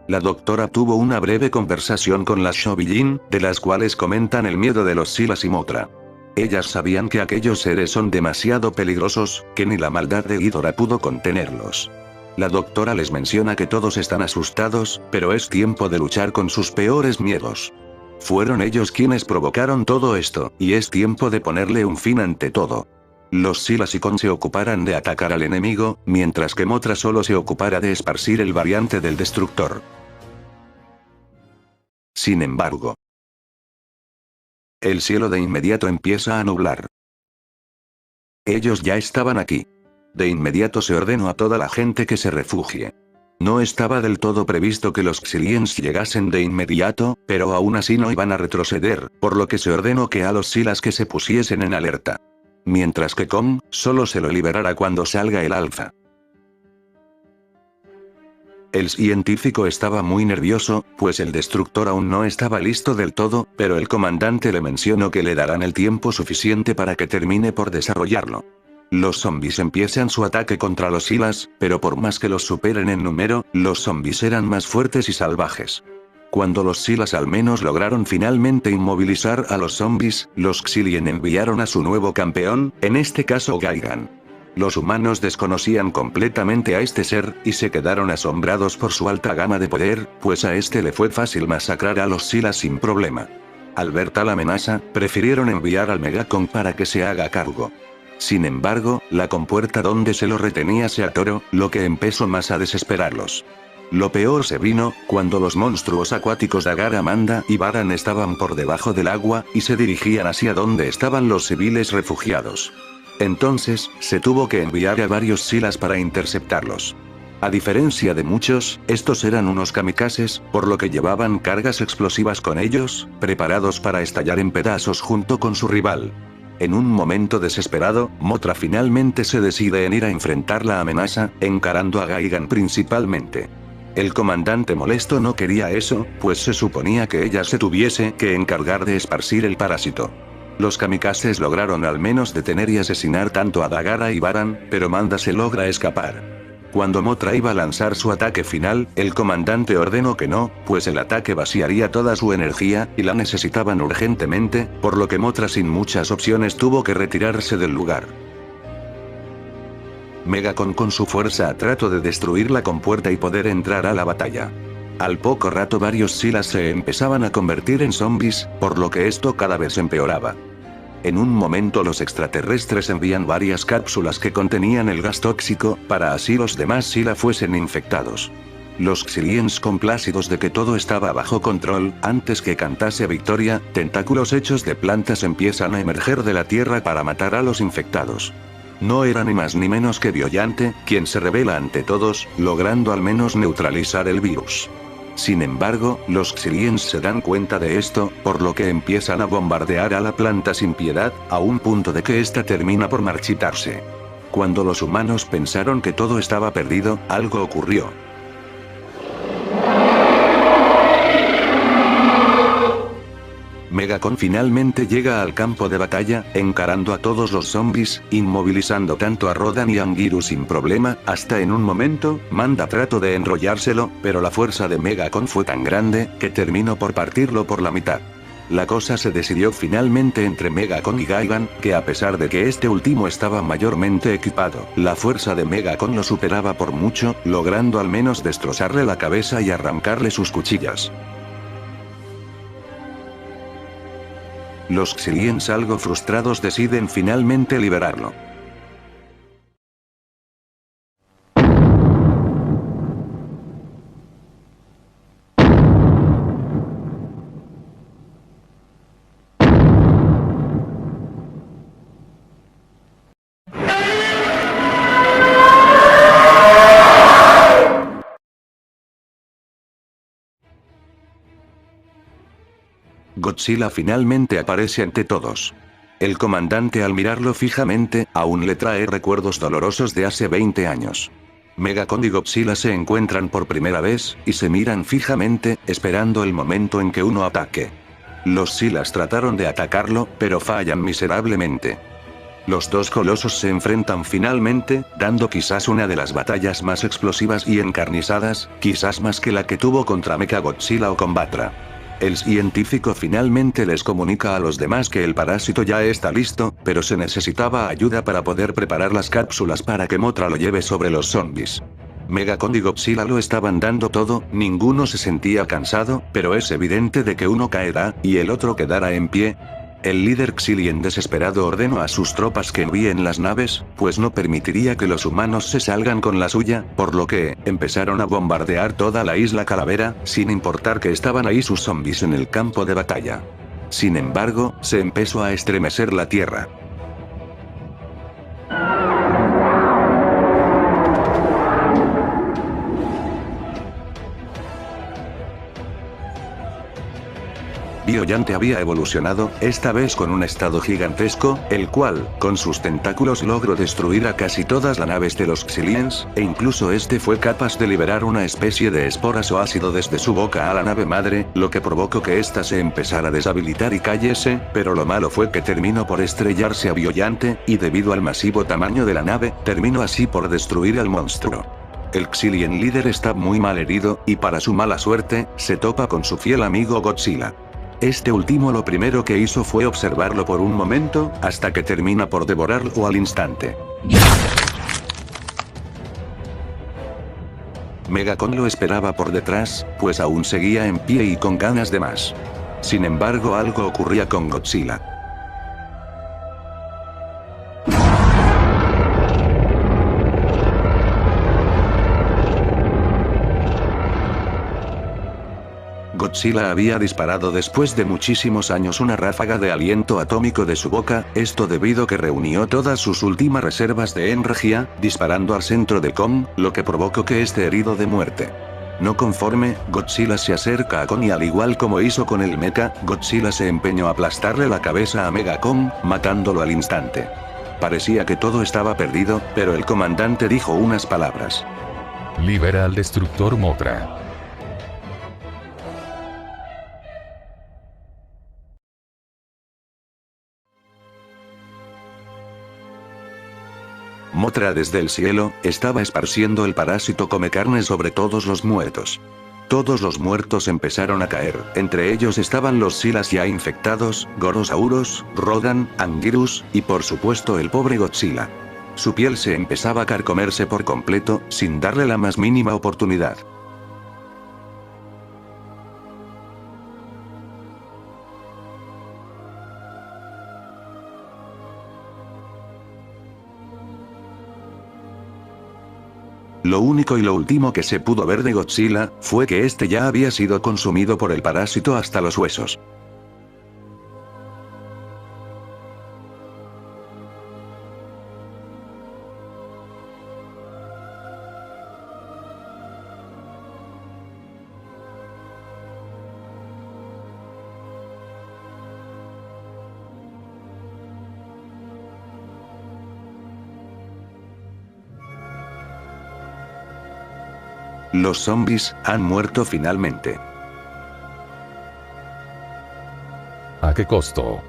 La doctora tuvo una breve conversación con las Shobi-Jin, de las cuales comentan el miedo de los Silas y Mothra. Ellas sabían que aquellos seres son demasiado peligrosos, que ni la maldad de Ghidorah pudo contenerlos. La doctora les menciona que todos están asustados, pero es tiempo de luchar con sus peores miedos. Fueron ellos quienes provocaron todo esto, y es tiempo de ponerle un fin ante todo. Los Silas y Kon se ocuparán de atacar al enemigo, mientras que Mothra solo se ocupará de esparcir el variante del destructor. Sin embargo, el cielo de inmediato empieza a nublar. Ellos ya estaban aquí. De inmediato se ordenó a toda la gente que se refugie. No estaba del todo previsto que los Xiliens llegasen de inmediato, pero aún así no iban a retroceder, por lo que se ordenó que a los Silas que se pusiesen en alerta. Mientras que Kong, solo se lo liberará cuando salga el alfa. El científico estaba muy nervioso, pues el destructor aún no estaba listo del todo, pero el comandante le mencionó que le darán el tiempo suficiente para que termine por desarrollarlo. Los zombies empiezan su ataque contra los Silas, pero por más que los superen en número, los zombies eran más fuertes y salvajes. Cuando los Silas al menos lograron finalmente inmovilizar a los zombies, los Xilien enviaron a su nuevo campeón, en este caso Gaigan. Los humanos desconocían completamente a este ser, y se quedaron asombrados por su alta gama de poder, pues a este le fue fácil masacrar a los Silas sin problema. Al ver tal amenaza, prefirieron enviar al Megacon para que se haga cargo. Sin embargo, la compuerta donde se lo retenía se atoró, lo que empezó más a desesperarlos. Lo peor se vino, cuando los monstruos acuáticos Dagar, Amanda y Baran estaban por debajo del agua, y se dirigían hacia donde estaban los civiles refugiados. Entonces, se tuvo que enviar a varios Silas para interceptarlos. A diferencia de muchos, estos eran unos kamikazes, por lo que llevaban cargas explosivas con ellos, preparados para estallar en pedazos junto con su rival. En un momento desesperado, Mothra finalmente se decide en ir a enfrentar la amenaza, encarando a Gaigan principalmente. El comandante molesto no quería eso, pues se suponía que ella se tuviese que encargar de esparcir el parásito. Los kamikazes lograron al menos detener y asesinar tanto a Dagara y Baran, pero Manda se logra escapar. Cuando Mothra iba a lanzar su ataque final, el comandante ordenó que no, pues el ataque vaciaría toda su energía, y la necesitaban urgentemente, por lo que Mothra sin muchas opciones tuvo que retirarse del lugar. Megacon con su fuerza trató de destruir la compuerta y poder entrar a la batalla. Al poco rato varios Silas se empezaban a convertir en zombies, por lo que esto cada vez empeoraba. En un momento los extraterrestres envían varias cápsulas que contenían el gas tóxico, para así los demás Sila fuesen infectados. Los Xiliens complácidos de que todo estaba bajo control, antes que cantase victoria, tentáculos hechos de plantas empiezan a emerger de la tierra para matar a los infectados. No era ni más ni menos que Biollante, quien se revela ante todos, logrando al menos neutralizar el virus. Sin embargo, los Xiliens se dan cuenta de esto, por lo que empiezan a bombardear a la planta sin piedad, a un punto de que ésta termina por marchitarse. Cuando los humanos pensaron que todo estaba perdido, algo ocurrió. Megacon finalmente llega al campo de batalla, encarando a todos los zombies, inmovilizando tanto a Rodan y Anguirus sin problema, hasta en un momento, Manda trató de enrollárselo, pero la fuerza de Megacon fue tan grande, que terminó por partirlo por la mitad. La cosa se decidió finalmente entre Megacon y Gaigan, que a pesar de que este último estaba mayormente equipado, la fuerza de Megacon lo superaba por mucho, logrando al menos destrozarle la cabeza y arrancarle sus cuchillas. Los Xiliens algo frustrados deciden finalmente liberarlo. Godzilla finalmente aparece ante todos. El comandante al mirarlo fijamente, aún le trae recuerdos dolorosos de hace 20 años. Megacon y Godzilla se encuentran por primera vez, y se miran fijamente, esperando el momento en que uno ataque. Los Silas trataron de atacarlo, pero fallan miserablemente. Los dos colosos se enfrentan finalmente, dando quizás una de las batallas más explosivas y encarnizadas, quizás más que la que tuvo contra Mechagodzilla o con Batra. El científico finalmente les comunica a los demás que el parásito ya está listo, pero se necesitaba ayuda para poder preparar las cápsulas para que Mothra lo lleve sobre los zombies. Megacon y Godzilla lo estaban dando todo, ninguno se sentía cansado, pero es evidente de que uno caerá, y el otro quedará en pie. El líder Xilien desesperado ordenó a sus tropas que envíen las naves, pues no permitiría que los humanos se salgan con la suya, por lo que empezaron a bombardear toda la isla Calavera, sin importar que estaban ahí sus zombies en el campo de batalla. Sin embargo, se empezó a estremecer la tierra. Biollante había evolucionado, esta vez con un estado gigantesco, el cual, con sus tentáculos logró destruir a casi todas las naves de los Xiliens, e incluso este fue capaz de liberar una especie de esporas o ácido desde su boca a la nave madre, lo que provocó que ésta se empezara a deshabilitar y cayese, pero lo malo fue que terminó por estrellarse a Biollante, y debido al masivo tamaño de la nave, terminó así por destruir al monstruo. El Xilien líder está muy mal herido, y para su mala suerte, se topa con su fiel amigo Godzilla. Este último lo primero que hizo fue observarlo por un momento, hasta que termina por devorarlo al instante. Megacon lo esperaba por detrás, pues aún seguía en pie y con ganas de más. Sin embargo, algo ocurría con Godzilla. Godzilla había disparado después de muchísimos años una ráfaga de aliento atómico de su boca, esto debido que reunió todas sus últimas reservas de energía, disparando al centro de Kong, lo que provocó que esté herido de muerte. No conforme, Godzilla se acerca a Kong y al igual como hizo con el mecha, Godzilla se empeñó a aplastarle la cabeza a Megacon, matándolo al instante. Parecía que todo estaba perdido, pero el comandante dijo unas palabras. Libera al destructor Mothra. Mothra desde el cielo, estaba esparciendo el parásito come carne sobre todos los muertos. Todos los muertos empezaron a caer, entre ellos estaban los Silas ya infectados, Gorosauros, Rodan, Anguirus, y por supuesto el pobre Godzilla. Su piel se empezaba a carcomerse por completo, sin darle la más mínima oportunidad. Lo único y lo último que se pudo ver de Godzilla, fue que este ya había sido consumido por el parásito hasta los huesos. Los zombies han muerto finalmente. ¿A qué costo?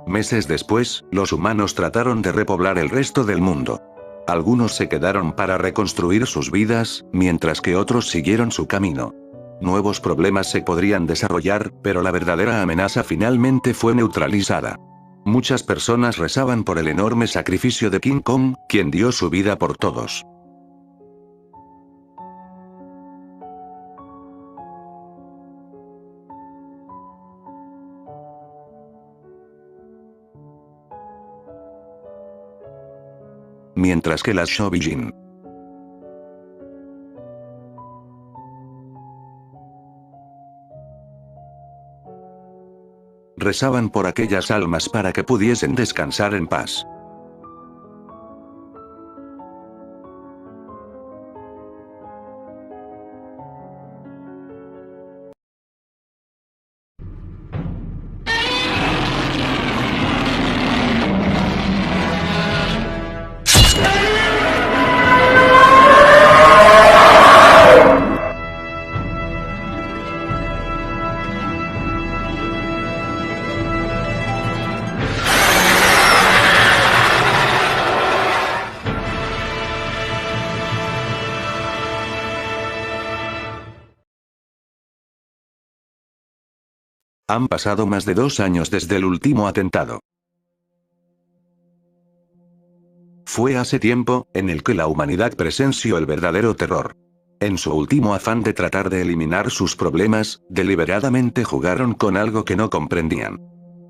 Meses después, los humanos trataron de repoblar el resto del mundo. Algunos se quedaron para reconstruir sus vidas, mientras que otros siguieron su camino. Nuevos problemas se podrían desarrollar, pero la verdadera amenaza finalmente fue neutralizada. Muchas personas rezaban por el enorme sacrificio de King Kong, quien dio su vida por todos. Mientras que las Shobijin rezaban por aquellas almas para que pudiesen descansar en paz. Han pasado más de 2 años desde el último atentado. Fue hace tiempo, en el que la humanidad presenció el verdadero terror. En su último afán de tratar de eliminar sus problemas, deliberadamente jugaron con algo que no comprendían.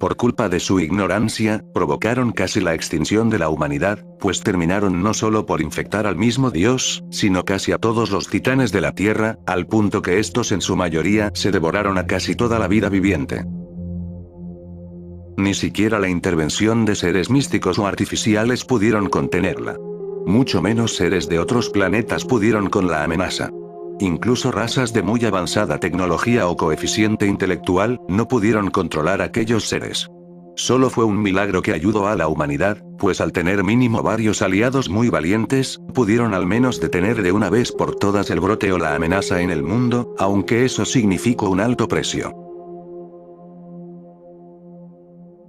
Por culpa de su ignorancia, provocaron casi la extinción de la humanidad, pues terminaron no solo por infectar al mismo Dios, sino casi a todos los titanes de la Tierra, al punto que estos en su mayoría se devoraron a casi toda la vida viviente. Ni siquiera la intervención de seres místicos o artificiales pudieron contenerla. Mucho menos seres de otros planetas pudieron con la amenaza. Incluso razas de muy avanzada tecnología o coeficiente intelectual, no pudieron controlar a aquellos seres. Solo fue un milagro que ayudó a la humanidad, pues al tener mínimo varios aliados muy valientes, pudieron al menos detener de una vez por todas el brote o la amenaza en el mundo, aunque eso significó un alto precio.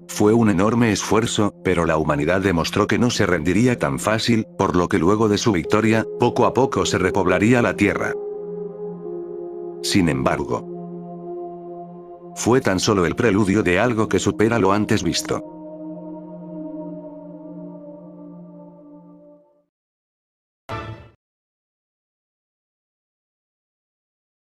Fue un enorme esfuerzo, pero la humanidad demostró que no se rendiría tan fácil, por lo que luego de su victoria, poco a poco se repoblaría la Tierra. Sin embargo, fue tan solo el preludio de algo que supera lo antes visto.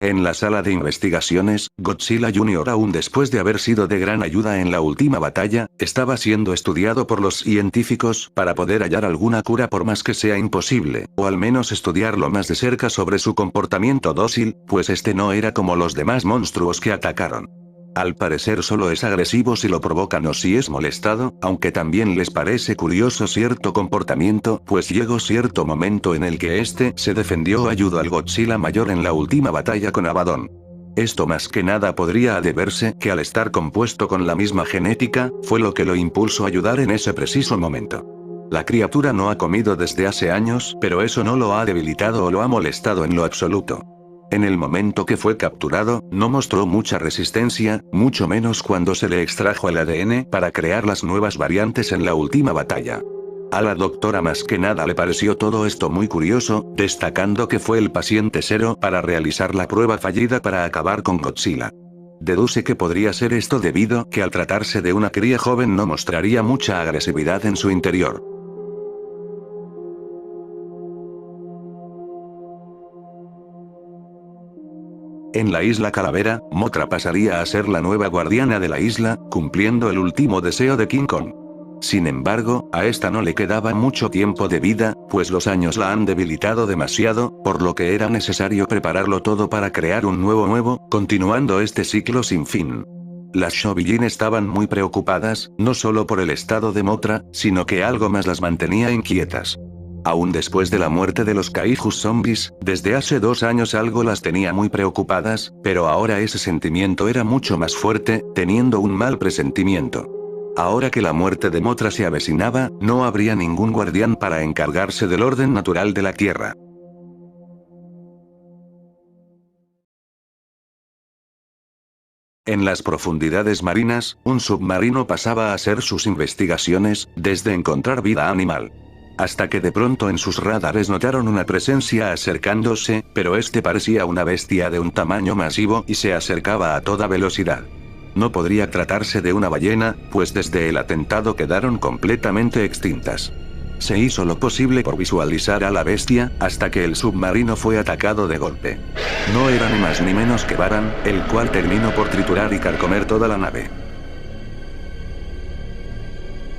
En la sala de investigaciones, Godzilla Jr., aún después de haber sido de gran ayuda en la última batalla, estaba siendo estudiado por los científicos para poder hallar alguna cura por más que sea imposible, o al menos estudiarlo más de cerca sobre su comportamiento dócil, pues este no era como los demás monstruos que atacaron. Al parecer solo es agresivo si lo provocan o si es molestado, aunque también les parece curioso cierto comportamiento, pues llegó cierto momento en el que este se defendió o ayudó al Godzilla mayor en la última batalla con Abaddon. Esto más que nada podría deberse que al estar compuesto con la misma genética, fue lo que lo impulsó a ayudar en ese preciso momento. La criatura no ha comido desde hace años, pero eso no lo ha debilitado o lo ha molestado en lo absoluto. En el momento que fue capturado, no mostró mucha resistencia, mucho menos cuando se le extrajo el ADN para crear las nuevas variantes en la última batalla. A la doctora más que nada le pareció todo esto muy curioso, destacando que fue el paciente cero para realizar la prueba fallida para acabar con Godzilla. Deduce que podría ser esto debido que al tratarse de una cría joven no mostraría mucha agresividad en su interior. En la isla Calavera, Mothra pasaría a ser la nueva guardiana de la isla, cumpliendo el último deseo de King Kong. Sin embargo, a esta no le quedaba mucho tiempo de vida, pues los años la han debilitado demasiado, por lo que era necesario prepararlo todo para crear un nuevo, continuando este ciclo sin fin. Las Shobiyin estaban muy preocupadas, no solo por el estado de Mothra, sino que algo más las mantenía inquietas. Aún después de la muerte de los Kaijus zombies, desde hace 2 años algo las tenía muy preocupadas, pero ahora ese sentimiento era mucho más fuerte, teniendo un mal presentimiento. Ahora que la muerte de Mothra se avecinaba, no habría ningún guardián para encargarse del orden natural de la Tierra. En las profundidades marinas, un submarino pasaba a hacer sus investigaciones, desde encontrar vida animal. Hasta que de pronto en sus radares notaron una presencia acercándose, pero este parecía una bestia de un tamaño masivo y se acercaba a toda velocidad. No podría tratarse de una ballena, pues desde el atentado quedaron completamente extintas. Se hizo lo posible por visualizar a la bestia, hasta que el submarino fue atacado de golpe. No era ni más ni menos que Baran, el cual terminó por triturar y carcomer toda la nave.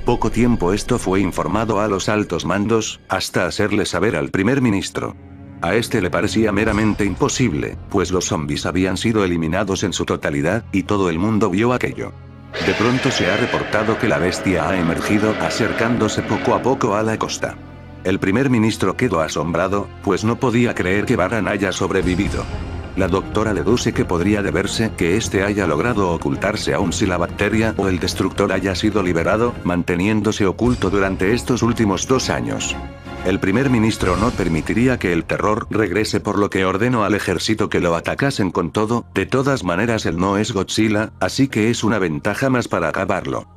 Poco tiempo esto fue informado a los altos mandos, hasta hacerle saber al primer ministro. A este le parecía meramente imposible, pues los zombies habían sido eliminados en su totalidad, y todo el mundo vio aquello. De pronto se ha reportado que la bestia ha emergido, acercándose poco a poco a la costa. El primer ministro quedó asombrado, pues no podía creer que Baran haya sobrevivido. La doctora deduce que podría deberse que este haya logrado ocultarse aún si la bacteria o el destructor haya sido liberado, manteniéndose oculto durante estos últimos 2 años. El primer ministro no permitiría que el terror regrese, por lo que ordenó al ejército que lo atacasen con todo. De todas maneras él no es Godzilla, así que es una ventaja más para acabarlo.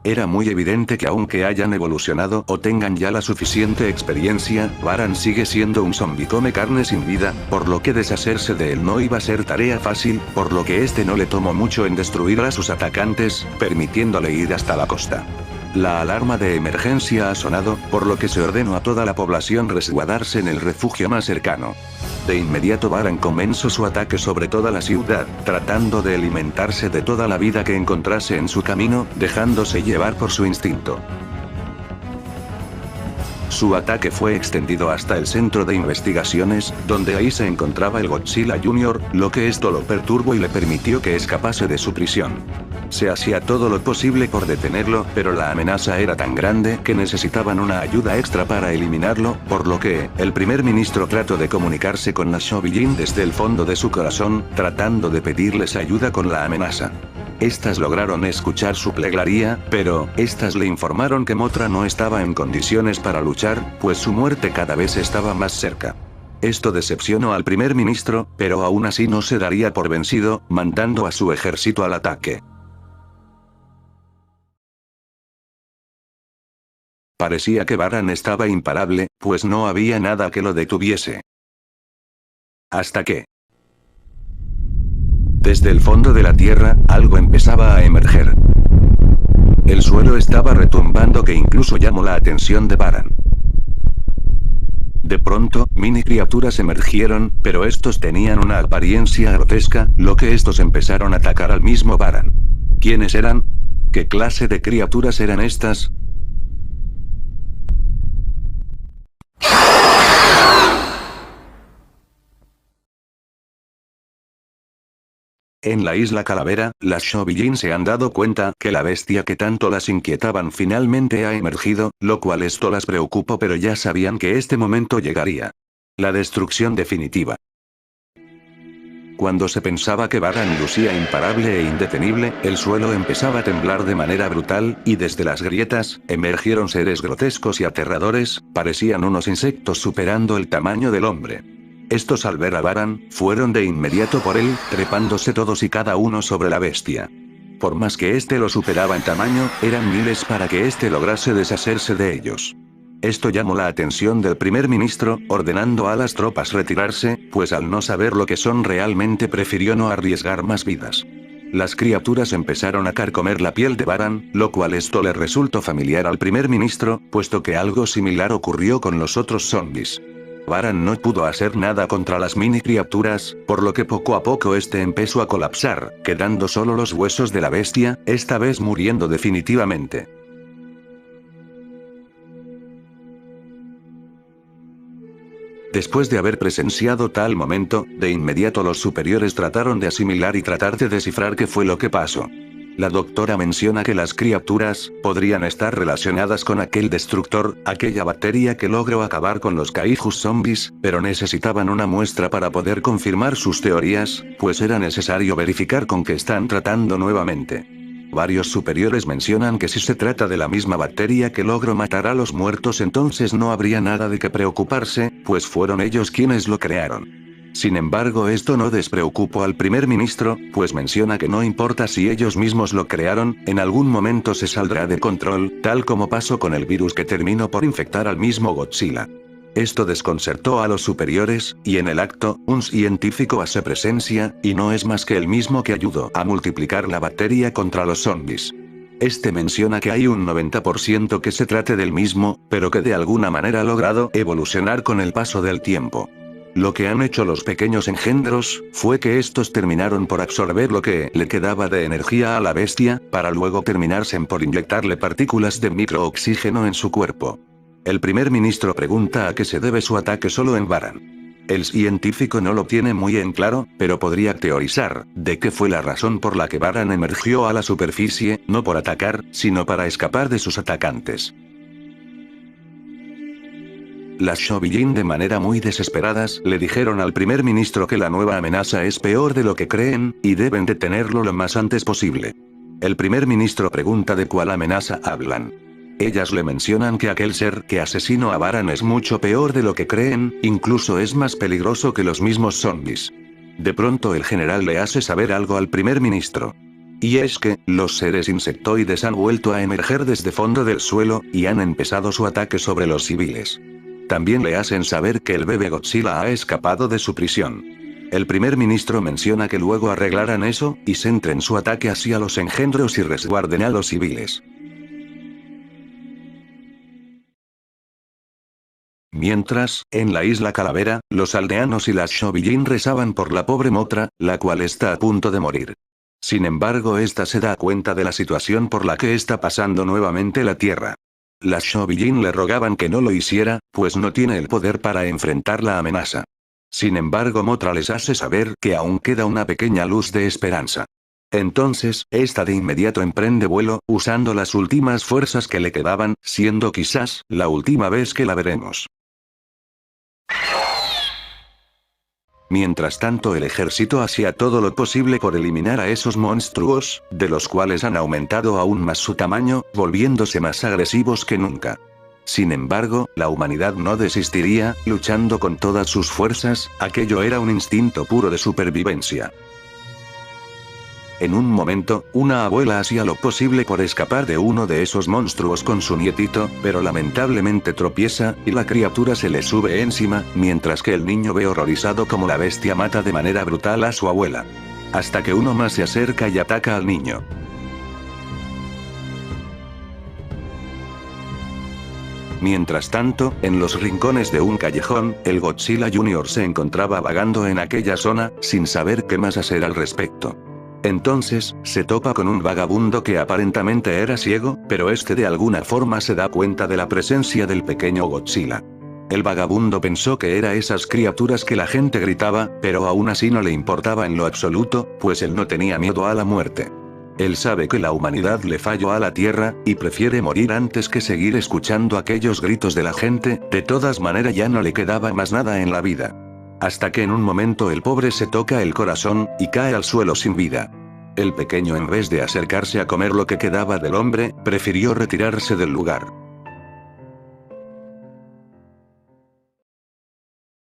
Era muy evidente que aunque hayan evolucionado o tengan ya la suficiente experiencia, Baran sigue siendo un zombie come carne sin vida, por lo que deshacerse de él no iba a ser tarea fácil, por lo que este no le tomó mucho en destruir a sus atacantes, permitiéndole ir hasta la costa. La alarma de emergencia ha sonado, por lo que se ordenó a toda la población resguardarse en el refugio más cercano. De inmediato Baran comenzó su ataque sobre toda la ciudad, tratando de alimentarse de toda la vida que encontrase en su camino, dejándose llevar por su instinto. Su ataque fue extendido hasta el centro de investigaciones, donde ahí se encontraba el Godzilla Jr., lo que esto lo perturbó y le permitió que escapase de su prisión. Se hacía todo lo posible por detenerlo, pero la amenaza era tan grande que necesitaban una ayuda extra para eliminarlo, por lo que, el primer ministro trató de comunicarse con las Shobi-jin desde el fondo de su corazón, tratando de pedirles ayuda con la amenaza. Estas lograron escuchar su plegaria, pero, estas le informaron que Mothra no estaba en condiciones para luchar, pues su muerte cada vez estaba más cerca. Esto decepcionó al primer ministro, pero aún así no se daría por vencido, mandando a su ejército al ataque. Parecía que Baran estaba imparable, pues no había nada que lo detuviese. Hasta que... desde el fondo de la tierra, algo empezaba a emerger. El suelo estaba retumbando que incluso llamó la atención de Baran. De pronto, mini criaturas emergieron, pero estos tenían una apariencia grotesca, lo que estos empezaron a atacar al mismo Baran. ¿Quiénes eran? ¿Qué clase de criaturas eran estas? En la isla Calavera, las Shobi-jin se han dado cuenta que la bestia que tanto las inquietaban finalmente ha emergido, lo cual esto las preocupó, pero ya sabían que este momento llegaría. La destrucción definitiva. Cuando se pensaba que Baran lucía imparable e indetenible, el suelo empezaba a temblar de manera brutal, y desde las grietas, emergieron seres grotescos y aterradores, parecían unos insectos superando el tamaño del hombre. Estos al ver a Baran, fueron de inmediato por él, trepándose todos y cada uno sobre la bestia. Por más que éste lo superaba en tamaño, eran miles para que éste lograse deshacerse de ellos. Esto llamó la atención del primer ministro, ordenando a las tropas retirarse, pues al no saber lo que son realmente prefirió no arriesgar más vidas. Las criaturas empezaron a carcomer la piel de Baran, lo cual esto le resultó familiar al primer ministro, puesto que algo similar ocurrió con los otros zombies. Baran no pudo hacer nada contra las mini criaturas, por lo que poco a poco este empezó a colapsar, quedando solo los huesos de la bestia, esta vez muriendo definitivamente. Después de haber presenciado tal momento, de inmediato los superiores trataron de asimilar y tratar de descifrar qué fue lo que pasó. La doctora menciona que las criaturas podrían estar relacionadas con aquel destructor, aquella bacteria que logró acabar con los kaijus zombies, pero necesitaban una muestra para poder confirmar sus teorías, pues era necesario verificar con qué están tratando nuevamente. Varios superiores mencionan que si se trata de la misma bacteria que logró matar a los muertos, entonces no habría nada de qué preocuparse, pues fueron ellos quienes lo crearon. Sin embargo, esto no despreocupó al primer ministro, pues menciona que no importa si ellos mismos lo crearon, en algún momento se saldrá de control, tal como pasó con el virus que terminó por infectar al mismo Godzilla. Esto desconcertó a los superiores, y en el acto, un científico hace presencia, y no es más que el mismo que ayudó a multiplicar la bacteria contra los zombies. Este menciona que hay un 90% que se trate del mismo, pero que de alguna manera ha logrado evolucionar con el paso del tiempo. Lo que han hecho los pequeños engendros, fue que estos terminaron por absorber lo que le quedaba de energía a la bestia, para luego terminarse por inyectarle partículas de microoxígeno en su cuerpo. El primer ministro pregunta a qué se debe su ataque solo en Baran. El científico no lo tiene muy en claro, pero podría teorizar, de qué fue la razón por la que Baran emergió a la superficie, no por atacar, sino para escapar de sus atacantes. Las Shobi-jin de manera muy desesperadas le dijeron al primer ministro que la nueva amenaza es peor de lo que creen, y deben detenerlo lo más antes posible. El primer ministro pregunta de cuál amenaza hablan. Ellas le mencionan que aquel ser que asesinó a Baran es mucho peor de lo que creen, incluso es más peligroso que los mismos zombies. De pronto el general le hace saber algo al primer ministro. Y es que, los seres insectoides han vuelto a emerger desde fondo del suelo, y han empezado su ataque sobre los civiles. También le hacen saber que el bebé Godzilla ha escapado de su prisión. El primer ministro menciona que luego arreglarán eso, y centren su ataque hacia los engendros y resguarden a los civiles. Mientras, en la isla Calavera, los aldeanos y las Shobijin rezaban por la pobre Motra, la cual está a punto de morir. Sin embargo, esta se da cuenta de la situación por la que está pasando nuevamente la Tierra. Las Shobijin le rogaban que no lo hiciera, pues no tiene el poder para enfrentar la amenaza. Sin embargo, Motra les hace saber que aún queda una pequeña luz de esperanza. Entonces, esta de inmediato emprende vuelo, usando las últimas fuerzas que le quedaban, siendo quizás la última vez que la veremos. Mientras tanto, el ejército hacía todo lo posible por eliminar a esos monstruos, de los cuales han aumentado aún más su tamaño, volviéndose más agresivos que nunca. Sin embargo, la humanidad no desistiría, luchando con todas sus fuerzas, aquello era un instinto puro de supervivencia. En un momento, una abuela hacía lo posible por escapar de uno de esos monstruos con su nietito, pero lamentablemente tropieza, y la criatura se le sube encima, mientras que el niño ve horrorizado como la bestia mata de manera brutal a su abuela. Hasta que uno más se acerca y ataca al niño. Mientras tanto, en los rincones de un callejón, el Godzilla Jr. se encontraba vagando en aquella zona, sin saber qué más hacer al respecto. Entonces, se topa con un vagabundo que aparentemente era ciego, pero este de alguna forma se da cuenta de la presencia del pequeño Godzilla. El vagabundo pensó que era esas criaturas que la gente gritaba, pero aún así no le importaba en lo absoluto, pues él no tenía miedo a la muerte. Él sabe que la humanidad le falló a la Tierra, y prefiere morir antes que seguir escuchando aquellos gritos de la gente, de todas maneras ya no le quedaba más nada en la vida. Hasta que en un momento el pobre se toca el corazón, y cae al suelo sin vida. El pequeño, en vez de acercarse a comer lo que quedaba del hombre, prefirió retirarse del lugar.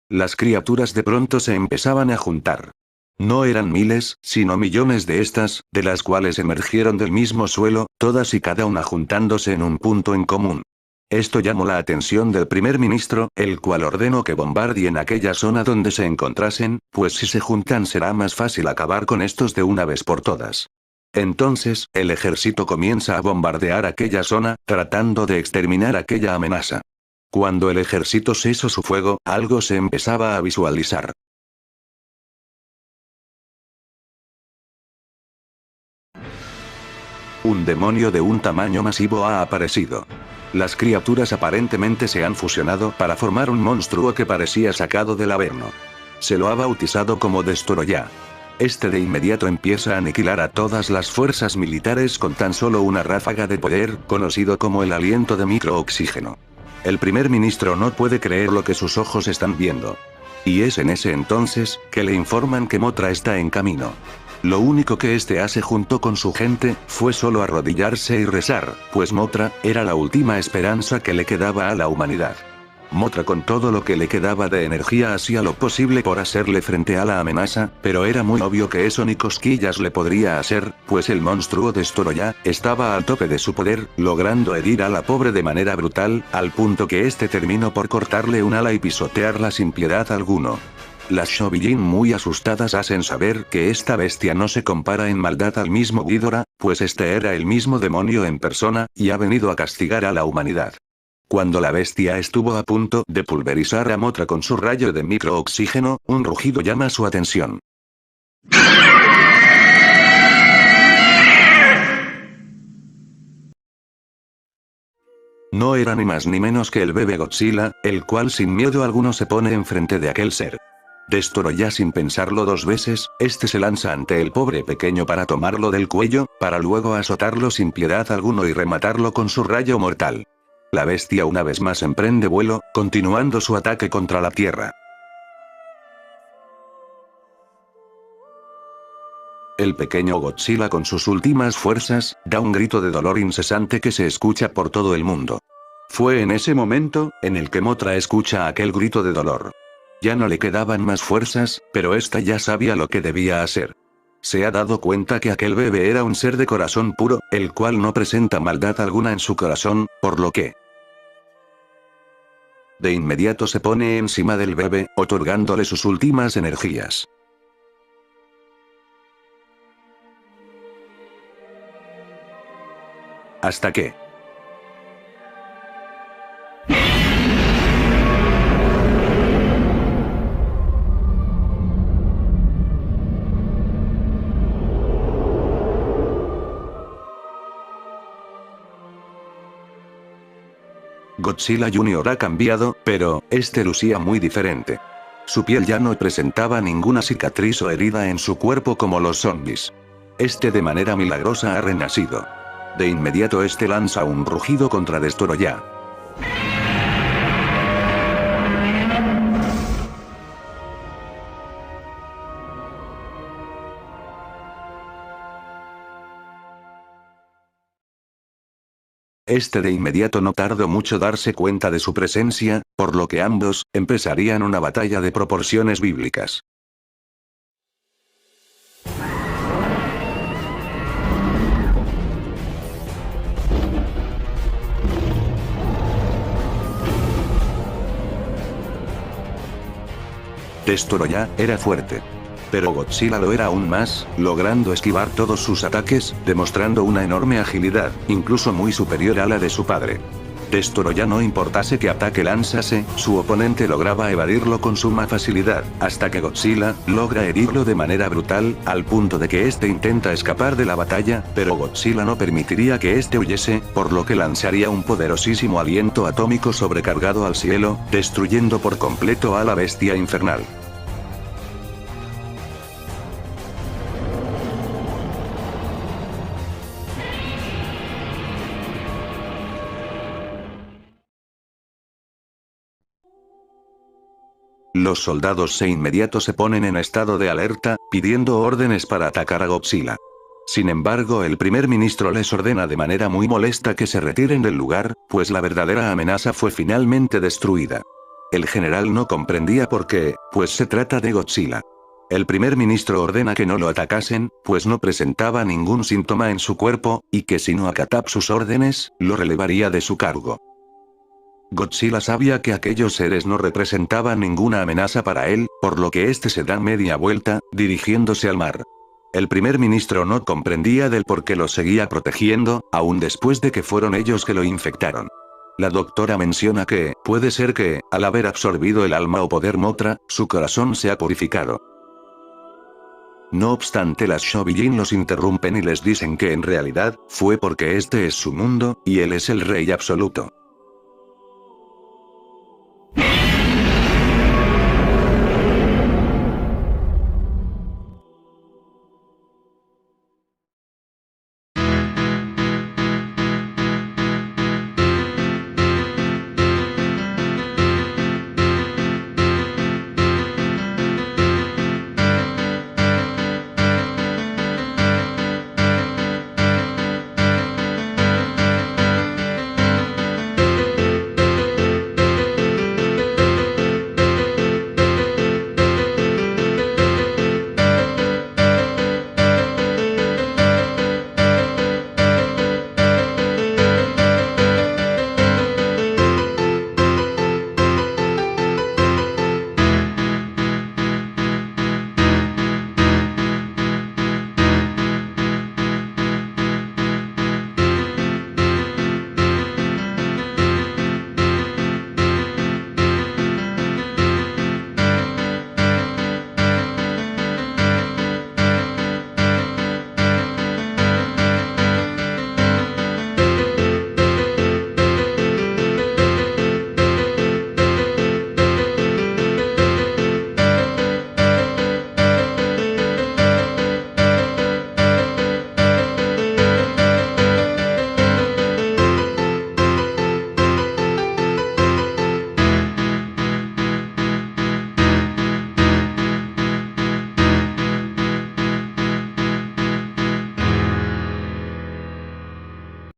Las criaturas de pronto se empezaban a juntar. No eran miles, sino millones de estas, de las cuales emergieron del mismo suelo, todas y cada una juntándose en un punto en común. Esto llamó la atención del primer ministro, el cual ordenó que bombardeen aquella zona donde se encontrasen, pues si se juntan será más fácil acabar con estos de una vez por todas. Entonces, el ejército comienza a bombardear aquella zona, tratando de exterminar aquella amenaza. Cuando el ejército cesó su fuego, algo se empezaba a visualizar. Un demonio de un tamaño masivo ha aparecido. Las criaturas aparentemente se han fusionado para formar un monstruo que parecía sacado del Averno. Se lo ha bautizado como Destoroyá. Este de inmediato empieza a aniquilar a todas las fuerzas militares con tan solo una ráfaga de poder, conocido como el aliento de microoxígeno. El primer ministro no puede creer lo que sus ojos están viendo. Y es en ese entonces, que le informan que Motra está en camino. Lo único que este hace junto con su gente, fue solo arrodillarse y rezar, pues Motra, era la última esperanza que le quedaba a la humanidad. Motra, con todo lo que le quedaba de energía, hacía lo posible por hacerle frente a la amenaza, pero era muy obvio que eso ni cosquillas le podría hacer, pues el monstruo de Destoroyá estaba al tope de su poder, logrando herir a la pobre de manera brutal, al punto que este terminó por cortarle un ala y pisotearla sin piedad alguno. Las Shobijin, muy asustadas, hacen saber que esta bestia no se compara en maldad al mismo Ghidorah, pues este era el mismo demonio en persona, y ha venido a castigar a la humanidad. Cuando la bestia estuvo a punto de pulverizar a Motra con su rayo de microoxígeno, un rugido llama su atención. No era ni más ni menos que el bebé Godzilla, el cual sin miedo alguno se pone enfrente de aquel ser. Destoroyá, sin pensarlo dos veces, este se lanza ante el pobre pequeño para tomarlo del cuello, para luego azotarlo sin piedad alguno y rematarlo con su rayo mortal. La bestia una vez más emprende vuelo, continuando su ataque contra la Tierra. El pequeño Godzilla, con sus últimas fuerzas, da un grito de dolor incesante que se escucha por todo el mundo. Fue en ese momento, en el que Motra escucha aquel grito de dolor. Ya no le quedaban más fuerzas, pero esta ya sabía lo que debía hacer. Se ha dado cuenta que aquel bebé era un ser de corazón puro, el cual no presenta maldad alguna en su corazón, por lo que de inmediato se pone encima del bebé, otorgándole sus últimas energías. Hasta que Godzilla Jr. ha cambiado, pero este lucía muy diferente. Su piel ya no presentaba ninguna cicatriz o herida en su cuerpo como los zombies. Este de manera milagrosa ha renacido. De inmediato este lanza un rugido contra Destoroyah. Este de inmediato no tardó mucho darse cuenta de su presencia, por lo que ambos empezarían una batalla de proporciones bíblicas. Destoroyah era fuerte. Pero Godzilla lo era aún más, logrando esquivar todos sus ataques, demostrando una enorme agilidad, incluso muy superior a la de su padre. Destoroyah no importase que ataque lanzase, su oponente lograba evadirlo con suma facilidad, hasta que Godzilla logra herirlo de manera brutal, al punto de que este intenta escapar de la batalla, pero Godzilla no permitiría que este huyese, por lo que lanzaría un poderosísimo aliento atómico sobrecargado al cielo, destruyendo por completo a la bestia infernal. Los soldados de inmediato se ponen en estado de alerta, pidiendo órdenes para atacar a Godzilla. Sin embargo, el primer ministro les ordena de manera muy molesta que se retiren del lugar, pues la verdadera amenaza fue finalmente destruida. El general no comprendía por qué, pues se trata de Godzilla. El primer ministro ordena que no lo atacasen, pues no presentaba ningún síntoma en su cuerpo, y que si no acataba sus órdenes, lo relevaría de su cargo. Godzilla sabía que aquellos seres no representaban ninguna amenaza para él, por lo que este se da media vuelta, dirigiéndose al mar. El primer ministro no comprendía del por qué lo seguía protegiendo, aún después de que fueron ellos que lo infectaron. La doctora menciona que, puede ser que, al haber absorbido el alma o poder Mothra, su corazón se ha purificado. No obstante, las Shobijin los interrumpen y les dicen que en realidad, fue porque este es su mundo, y él es el rey absoluto.